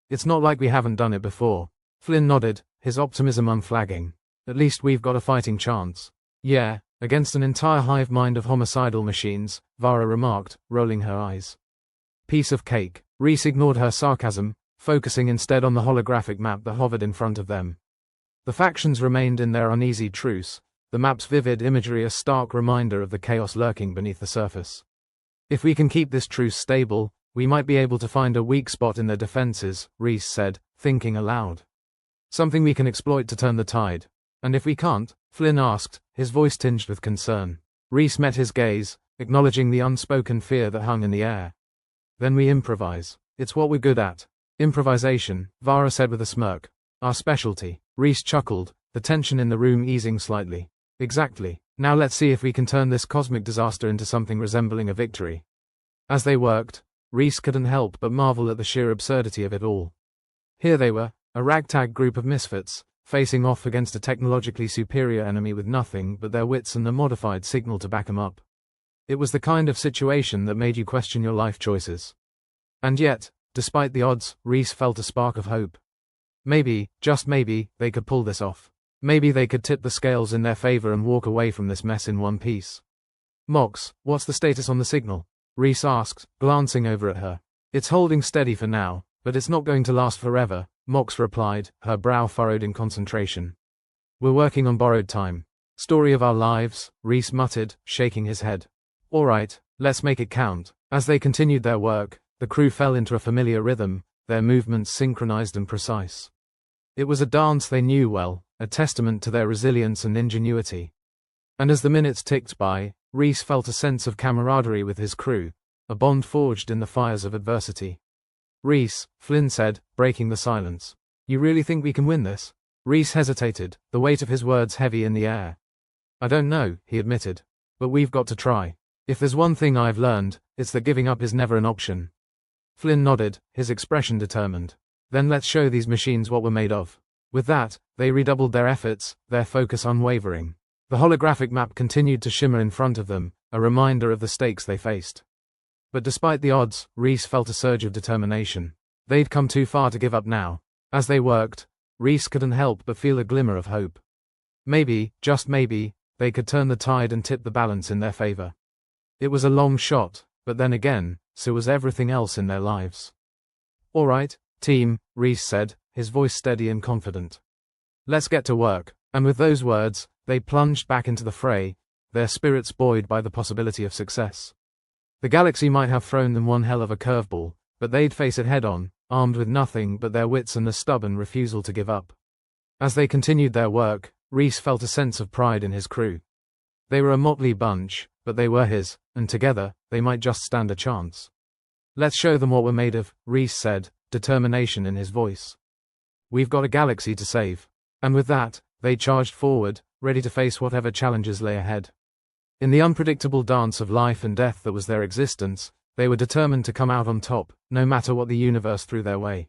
It's not like we haven't done it before. Flynn nodded, his optimism unflagging. At least we've got a fighting chance. Yeah, against an entire hive mind of homicidal machines, Vara remarked, rolling her eyes. Piece of cake. Reese ignored her sarcasm, focusing instead on the holographic map that hovered in front of them. The factions remained in their uneasy truce, the map's vivid imagery a stark reminder of the chaos lurking beneath the surface. If we can keep this truce stable, we might be able to find a weak spot in their defenses, Reese said, thinking aloud. Something we can exploit to turn the tide. And if we can't? Flynn asked, his voice tinged with concern. Reese met his gaze, acknowledging the unspoken fear that hung in the air. Then we improvise. It's what we're good at. Improvisation, Vara said with a smirk. Our specialty. Reese chuckled, the tension in the room easing slightly. Exactly. Now let's see if we can turn this cosmic disaster into something resembling a victory. As they worked, Reese couldn't help but marvel at the sheer absurdity of it all. Here they were, a ragtag group of misfits, facing off against a technologically superior enemy with nothing but their wits and the modified signal to back them up. It was the kind of situation that made you question your life choices. And yet, despite the odds, Reese felt a spark of hope. Maybe, just maybe, they could pull this off. Maybe they could tip the scales in their favor and walk away from this mess in one piece. Mox, what's the status on the signal? Reese asked, glancing over at her. It's holding steady for now, but it's not going to last forever, Mox replied, her brow furrowed in concentration. We're working on borrowed time. Story of our lives, Reese muttered, shaking his head. All right, let's make it count. As they continued their work, the crew fell into a familiar rhythm, their movements synchronized and precise. It was a dance they knew well, a testament to their resilience and ingenuity. And as the minutes ticked by, Reese felt a sense of camaraderie with his crew, a bond forged in the fires of adversity. Reese, Flynn said, breaking the silence. You really think we can win this? Reese hesitated, the weight of his words heavy in the air. I don't know, he admitted. But we've got to try. If there's one thing I've learned, it's that giving up is never an option. Flynn nodded, his expression determined. Then let's show these machines what we're made of. With that, they redoubled their efforts, their focus unwavering. The holographic map continued to shimmer in front of them, a reminder of the stakes they faced. But despite the odds, Reese felt a surge of determination. They'd come too far to give up now. As they worked, Reese couldn't help but feel a glimmer of hope. Maybe, just maybe, they could turn the tide and tip the balance in their favor. It was a long shot, but then again, so was everything else in their lives. All right, team, Reese said, his voice steady and confident. Let's get to work. And with those words, they plunged back into the fray, their spirits buoyed by the possibility of success. The galaxy might have thrown them one hell of a curveball, but they'd face it head-on, armed with nothing but their wits and a stubborn refusal to give up. As they continued their work, Reese felt a sense of pride in his crew. They were a motley bunch, but they were his, and together, they might just stand a chance. Let's show them what we're made of, Reese said, determination in his voice. We've got a galaxy to save. And with that, they charged forward, ready to face whatever challenges lay ahead. In the unpredictable dance of life and death that was their existence, they were determined to come out on top, no matter what the universe threw their way.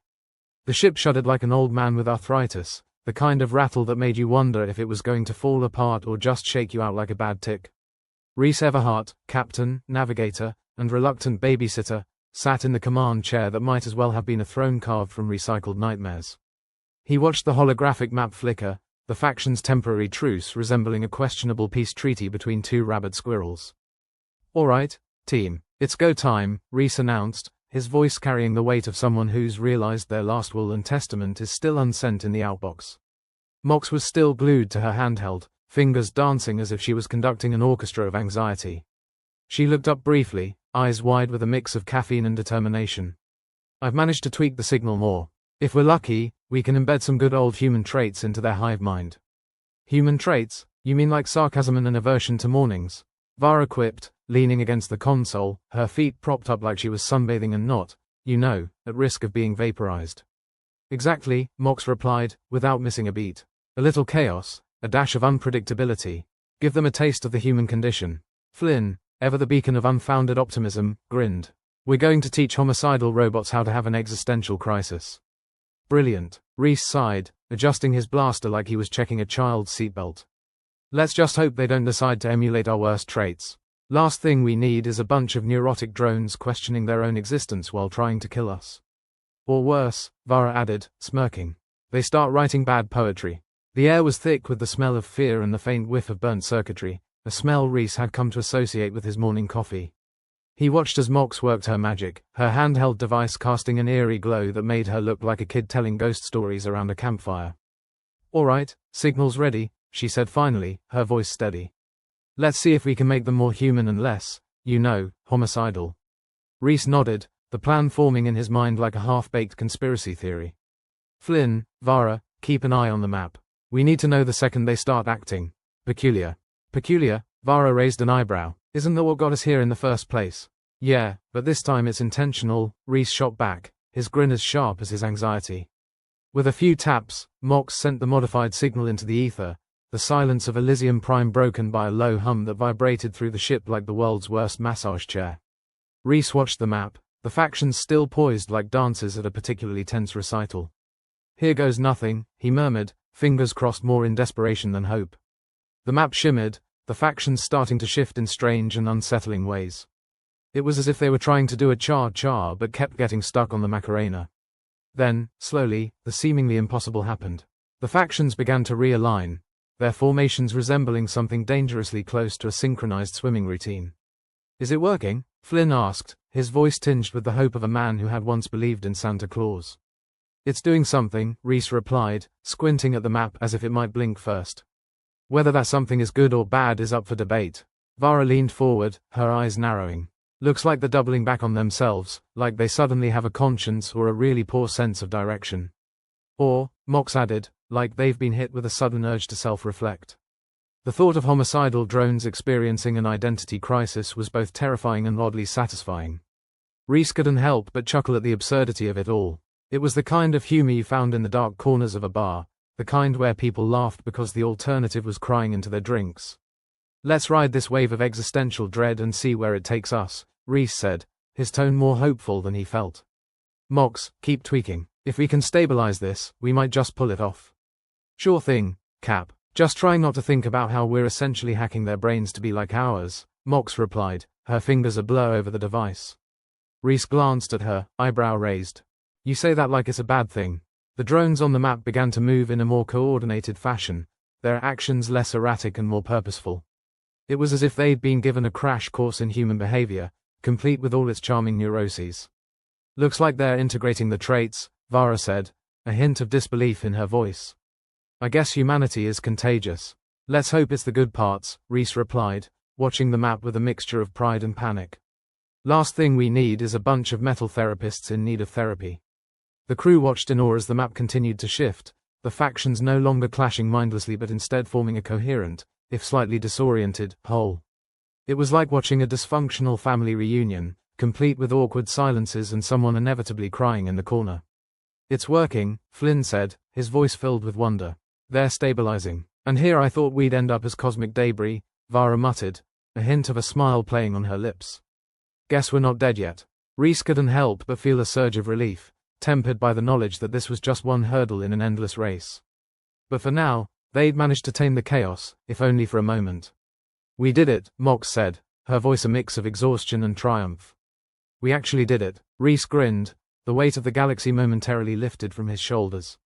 The ship shuddered like an old man with arthritis, the kind of rattle that made you wonder if it was going to fall apart or just shake you out like a bad tick. Reese Everhart, captain, navigator, and reluctant babysitter, sat in the command chair that might as well have been a throne carved from recycled nightmares. He watched the holographic map flicker, the faction's temporary truce resembling a questionable peace treaty between two rabid squirrels. All right, team, it's go time, Reese announced, his voice carrying the weight of someone who's realized their last will and testament is still unsent in the outbox. Mox was still glued to her handheld, fingers dancing as if she was conducting an orchestra of anxiety. She looked up briefly, eyes wide with a mix of caffeine and determination. I've managed to tweak the signal more. If we're lucky, we can embed some good old human traits into their hive mind. Human traits? You mean like sarcasm and an aversion to mornings? Vara quipped, leaning against the console, her feet propped up like she was sunbathing and not, at risk of being vaporized. Exactly, Mox replied, without missing a beat. A little chaos, a dash of unpredictability. Give them a taste of the human condition. Flynn, ever the beacon of unfounded optimism, grinned. We're going to teach homicidal robots how to have an existential crisis. Brilliant, Reese sighed, adjusting his blaster like he was checking a child's seatbelt. Let's just hope they don't decide to emulate our worst traits. Last thing we need is a bunch of neurotic drones questioning their own existence while trying to kill us. Or worse, Vara added, smirking. They start writing bad poetry. The air was thick with the smell of fear and the faint whiff of burnt circuitry, a smell Reese had come to associate with his morning coffee. He watched as Mox worked her magic, her handheld device casting an eerie glow that made her look like a kid telling ghost stories around a campfire. All right, signal's ready, she said finally, her voice steady. Let's see if we can make them more human and less, homicidal. Reese nodded, the plan forming in his mind like a half-baked conspiracy theory. Flynn, Vara, keep an eye on the map. We need to know the second they start acting peculiar. Peculiar? Vara raised an eyebrow. Isn't that what got us here in the first place? Yeah, but this time it's intentional, Reese shot back, his grin as sharp as his anxiety. With a few taps, Mox sent the modified signal into the ether, the silence of Elysium Prime broken by a low hum that vibrated through the ship like the world's worst massage chair. Reese watched the map, the factions still poised like dancers at a particularly tense recital. Here goes nothing, he murmured, fingers crossed more in desperation than hope. The map shimmered, the factions starting to shift in strange and unsettling ways. It was as if they were trying to do a cha-cha but kept getting stuck on the Macarena. Then, slowly, the seemingly impossible happened. The factions began to realign, their formations resembling something dangerously close to a synchronized swimming routine. Is it working? Flynn asked, his voice tinged with the hope of a man who had once believed in Santa Claus. It's doing something, Reese replied, squinting at the map as if it might blink first. Whether that something is good or bad is up for debate. Vara leaned forward, her eyes narrowing. Looks like they're doubling back on themselves, like they suddenly have a conscience or a really poor sense of direction. Or, Mox added, like they've been hit with a sudden urge to self-reflect. The thought of homicidal drones experiencing an identity crisis was both terrifying and oddly satisfying. Reese couldn't help but chuckle at the absurdity of it all. It was the kind of humor you found in the dark corners of a bar, the kind where people laughed because the alternative was crying into their drinks. "Let's ride this wave of existential dread and see where it takes us," Reese said, his tone more hopeful than he felt. "Mox, keep tweaking. If we can stabilize this, we might just pull it off." "Sure thing, Cap. Just trying not to think about how we're essentially hacking their brains to be like ours," Mox replied, her fingers ablur over the device. Reese glanced at her, eyebrow raised. "You say that like it's a bad thing." The drones on the map began to move in a more coordinated fashion, their actions less erratic and more purposeful. It was as if they'd been given a crash course in human behavior, complete with all its charming neuroses. "Looks like they're integrating the traits," Vara said, a hint of disbelief in her voice. "I guess humanity is contagious. Let's hope it's the good parts," Reese replied, watching the map with a mixture of pride and panic. "Last thing we need is a bunch of metal therapists in need of therapy." The crew watched in awe as the map continued to shift, the factions no longer clashing mindlessly but instead forming a coherent, if slightly disoriented, whole. It was like watching a dysfunctional family reunion, complete with awkward silences and someone inevitably crying in the corner. "It's working," Flynn said, his voice filled with wonder. "They're stabilizing. And here I thought we'd end up as cosmic debris," Vara muttered, a hint of a smile playing on her lips. "Guess we're not dead yet." Reese couldn't help but feel a surge of relief, tempered by the knowledge that this was just one hurdle in an endless race. But for now, they'd managed to tame the chaos, if only for a moment. "We did it," Mox said, her voice a mix of exhaustion and triumph. "We actually did it." Reese grinned, the weight of the galaxy momentarily lifted from his shoulders.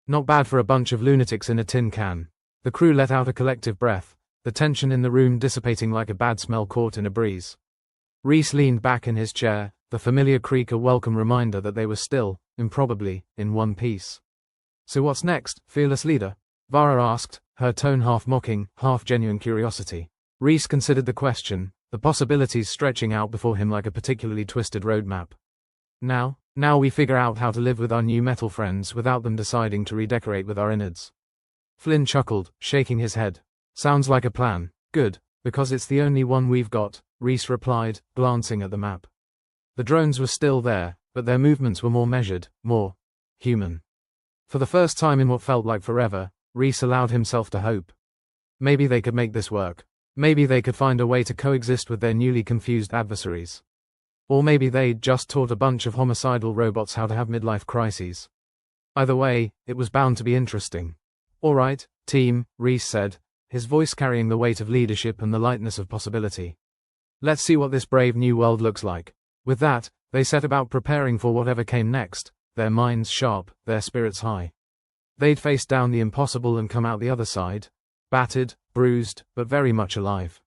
"Not bad for a bunch of lunatics in a tin can." The crew let out a collective breath, the tension in the room dissipating like a bad smell caught in a breeze. Reese leaned back in his chair, the familiar creak a welcome reminder that they were still, improbably, in one piece. "So what's next, fearless leader?" Vara asked, her tone half mocking, half genuine curiosity. Reese considered the question, the possibilities stretching out before him like a particularly twisted roadmap. Now we figure out how to live with our new metal friends without them deciding to redecorate with our innards." Flynn chuckled, shaking his head. "Sounds like a plan." "Good, because it's the only one we've got," Reese replied, glancing at the map. The drones were still there, but their movements were more measured, more human. For the first time in what felt like forever, Reese allowed himself to hope. Maybe they could make this work. Maybe they could find a way to coexist with their newly confused adversaries. Or maybe they'd just taught a bunch of homicidal robots how to have midlife crises. Either way, it was bound to be interesting. "All right, team," Reese said, his voice carrying the weight of leadership and the lightness of possibility. "Let's see what this brave new world looks like." With that, they set about preparing for whatever came next, their minds sharp, their spirits high. They'd face down the impossible and come out the other side, battered, bruised, but very much alive.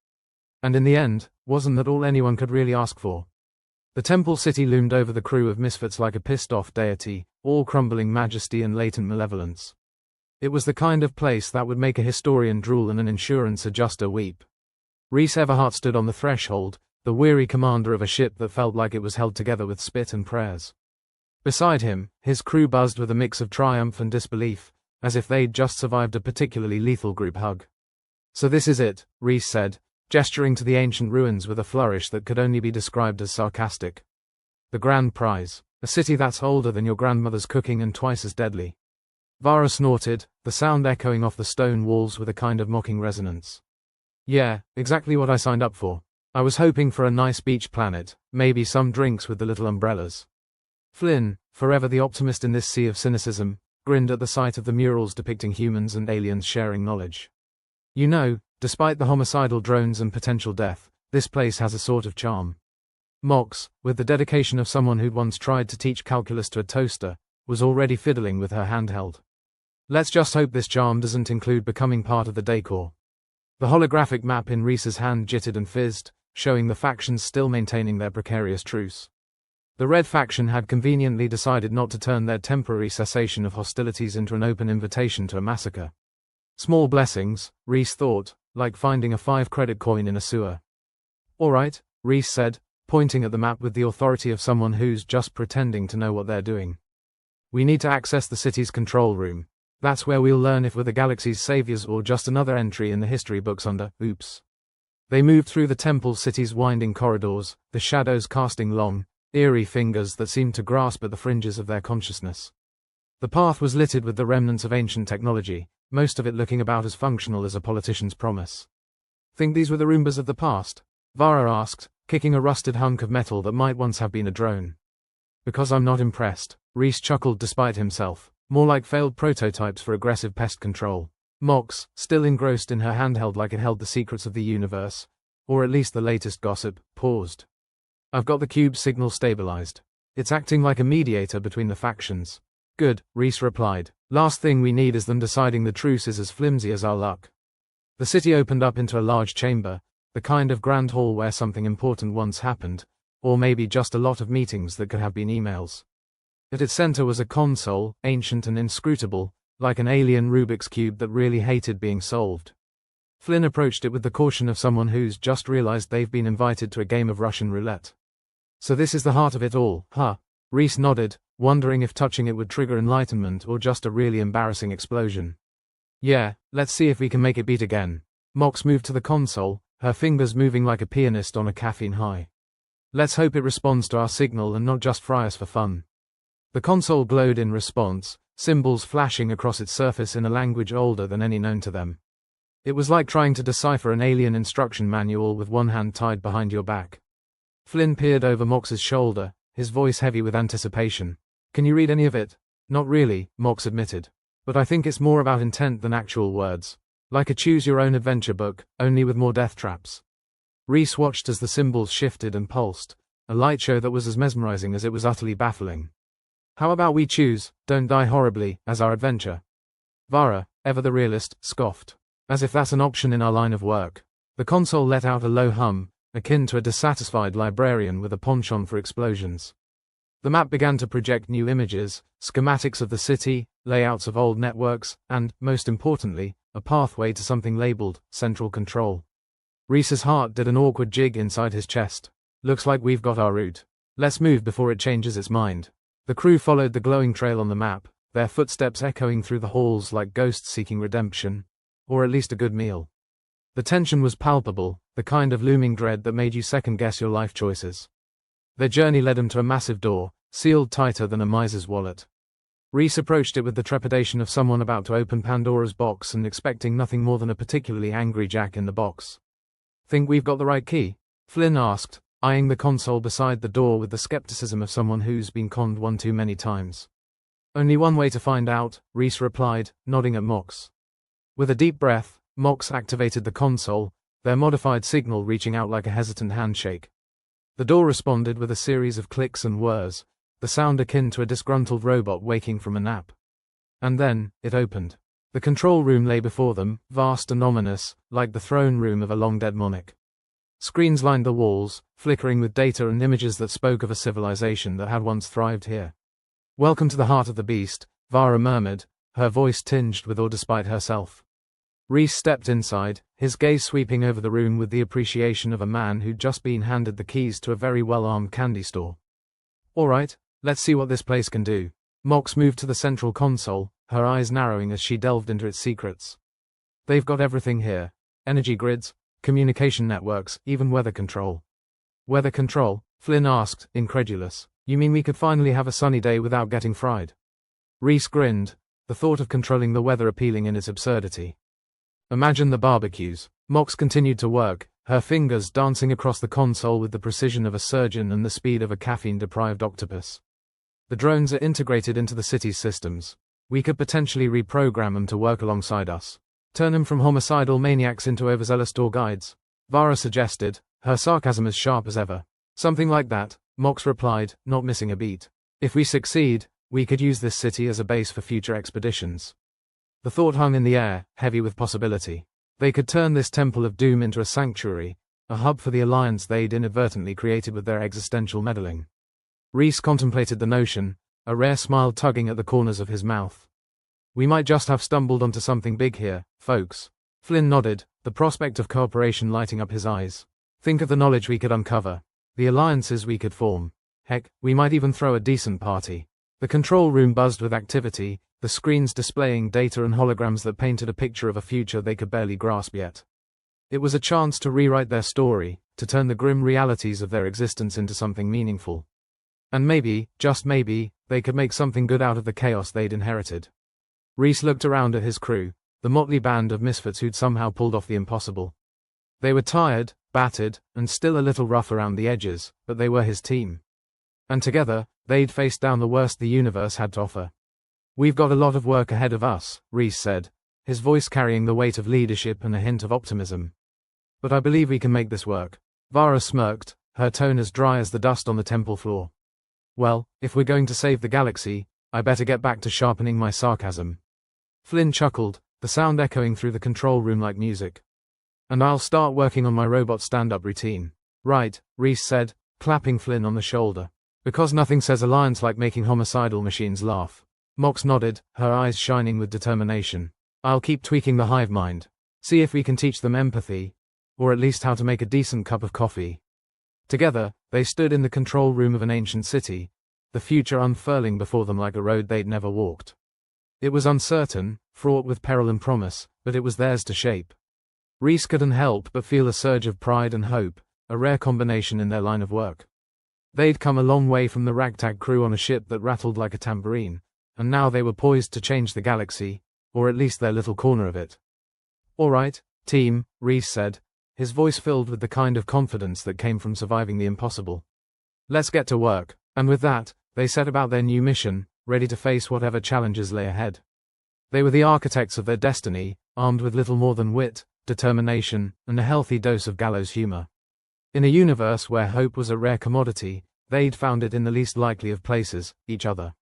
And in the end, wasn't that all anyone could really ask for? The temple city loomed over the crew of misfits like a pissed-off deity, all crumbling majesty and latent malevolence. It was the kind of place that would make a historian drool and an insurance adjuster weep. Reese Everhart stood on the threshold, the weary commander of a ship that felt like it was held together with spit and prayers. Beside him, his crew buzzed with a mix of triumph and disbelief, as if they'd just survived a particularly lethal group hug. "So this is it," Reese said, gesturing to the ancient ruins with a flourish that could only be described as sarcastic. "The grand prize. A city that's older than your grandmother's cooking and twice as deadly." Vara snorted, the sound echoing off the stone walls with a kind of mocking resonance. "Yeah, exactly what I signed up for. I was hoping for a nice beach planet, maybe some drinks with the little umbrellas." Flynn, forever the optimist in this sea of cynicism, grinned at the sight of the murals depicting humans and aliens sharing knowledge. "You know, despite the homicidal drones and potential death, this place has a sort of charm." Mox, with the dedication of someone who'd once tried to teach calculus to a toaster, was already fiddling with her handheld. "Let's just hope this charm doesn't include becoming part of the decor." The holographic map in Reese's hand jittered and fizzed, showing the factions still maintaining their precarious truce. The Red faction had conveniently decided not to turn their temporary cessation of hostilities into an open invitation to a massacre. Small blessings, Reese thought, like finding a 5-credit coin in a sewer. "All right," Reese said, pointing at the map with the authority of someone who's just pretending to know what they're doing. "We need to access the city's control room. That's where we'll learn if we're the galaxy's saviors or just another entry in the history books under Oops. They moved through the temple city's winding corridors, the shadows casting long, eerie fingers that seemed to grasp at the fringes of their consciousness. The path was littered with the remnants of ancient technology, most of it looking about as functional as a politician's promise. Think these were the Roombas of the past? Vara asked, kicking a rusted hunk of metal that might once have been a drone. Because I'm not impressed, Reese chuckled despite himself, more like failed prototypes for aggressive pest control. Mox, still engrossed in her handheld like it held the secrets of the universe, or at least the latest gossip, paused. I've got the cube signal stabilized. It's acting like a mediator between the factions. Good, Reese replied. Last thing we need is them deciding the truce is as flimsy as our luck. The city opened up into a large chamber, the kind of grand hall where something important once happened, or maybe just a lot of meetings that could have been emails. At its center was a console, ancient and inscrutable, like an alien Rubik's Cube that really hated being solved. Flynn approached it with the caution of someone who's just realized they've been invited to a game of Russian roulette. So this is the heart of it all, huh? Reese nodded, wondering if touching it would trigger enlightenment or just a really embarrassing explosion. Yeah, let's see if we can make it beat again. Mox moved to the console, her fingers moving like a pianist on a caffeine high. Let's hope it responds to our signal and not just fry us for fun. The console glowed in response, symbols flashing across its surface in a language older than any known to them. It was like trying to decipher an alien instruction manual with one hand tied behind your back. Flynn peered over Mox's shoulder, his voice heavy with anticipation. Can you read any of it? Not really, Mox admitted. But I think it's more about intent than actual words. Like a choose-your-own-adventure book, only with more death traps. Reese watched as the symbols shifted and pulsed, a light show that was as mesmerizing as it was utterly baffling. How about we choose, don't die horribly, as our adventure? Vara, ever the realist, scoffed. As if that's an option in our line of work. The console let out a low hum, akin to a dissatisfied librarian with a penchant for explosions. The map began to project new images, schematics of the city, layouts of old networks, and, most importantly, a pathway to something labeled Central Control. Reese's heart did an awkward jig inside his chest. Looks like we've got our route. Let's move before it changes its mind. The crew followed the glowing trail on the map, their footsteps echoing through the halls like ghosts seeking redemption, or at least a good meal. The tension was palpable, the kind of looming dread that made you second-guess your life choices. Their journey led them to a massive door, sealed tighter than a miser's wallet. Reese approached it with the trepidation of someone about to open Pandora's box and expecting nothing more than a particularly angry Jack in the box. Think we've got the right key? Flynn asked, eyeing the console beside the door with the skepticism of someone who's been conned one too many times. Only one way to find out, Reese replied, nodding at Mox. With a deep breath, Mox activated the console, their modified signal reaching out like a hesitant handshake. The door responded with a series of clicks and whirs, the sound akin to a disgruntled robot waking from a nap. And then, it opened. The control room lay before them, vast and ominous, like the throne room of a long-dead monarch. Screens lined the walls, flickering with data and images that spoke of a civilization that had once thrived here. Welcome to the heart of the beast, Vara murmured, her voice tinged with awe despite herself. Reese stepped inside, his gaze sweeping over the room with the appreciation of a man who'd just been handed the keys to a very well-armed candy store. All right, let's see what this place can do. Mox moved to the central console, her eyes narrowing as she delved into its secrets. They've got everything here. Energy grids, communication networks, even weather control. Weather control? Flynn asked, incredulous. You mean we could finally have a sunny day without getting fried? Reese grinned, the thought of controlling the weather appealing in its absurdity. Imagine the barbecues. Mox continued to work, her fingers dancing across the console with the precision of a surgeon and the speed of a caffeine-deprived octopus. The drones are integrated into the city's systems. We could potentially reprogram them to work alongside us. Turn them from homicidal maniacs into overzealous tour guides. Vara suggested, her sarcasm as sharp as ever. Something like that, Mox replied, not missing a beat. If we succeed, we could use this city as a base for future expeditions. The thought hung in the air, heavy with possibility. They could turn this temple of doom into a sanctuary, a hub for the alliance they'd inadvertently created with their existential meddling. Reese contemplated the notion, a rare smile tugging at the corners of his mouth. We might just have stumbled onto something big here, folks. Flynn nodded, the prospect of cooperation lighting up his eyes. Think of the knowledge we could uncover, the alliances we could form. Heck, we might even throw a decent party. The control room buzzed with activity, the screens displaying data and holograms that painted a picture of a future they could barely grasp yet. It was a chance to rewrite their story, to turn the grim realities of their existence into something meaningful. And maybe, just maybe, they could make something good out of the chaos they'd inherited. Reese looked around at his crew, the motley band of misfits who'd somehow pulled off the impossible. They were tired, battered, and still a little rough around the edges, but they were his team. And together, they'd faced down the worst the universe had to offer. "We've got a lot of work ahead of us," Reese said, his voice carrying the weight of leadership and a hint of optimism. "But I believe we can make this work." Vara smirked, her tone as dry as the dust on the temple floor. "Well, if we're going to save the galaxy, I better get back to sharpening my sarcasm." Flynn chuckled, the sound echoing through the control room like music. "And I'll start working on my robot stand-up routine." "Right," Reese said, clapping Flynn on the shoulder. "Because nothing says alliance like making homicidal machines laugh." Mox nodded, her eyes shining with determination. "I'll keep tweaking the hive mind. See if we can teach them empathy, or at least how to make a decent cup of coffee." Together, they stood in the control room of an ancient city, the future unfurling before them like a road they'd never walked. It was uncertain, fraught with peril and promise, but it was theirs to shape. Reese couldn't help but feel a surge of pride and hope, a rare combination in their line of work. They'd come a long way from the ragtag crew on a ship that rattled like a tambourine, and now they were poised to change the galaxy, or at least their little corner of it. "All right, team," Reese said, his voice filled with the kind of confidence that came from surviving the impossible. "Let's get to work." And with that, they set about their new mission, ready to face whatever challenges lay ahead. They were the architects of their destiny, armed with little more than wit, determination, and a healthy dose of gallows humor. In a universe where hope was a rare commodity, they'd found it in the least likely of places, each other.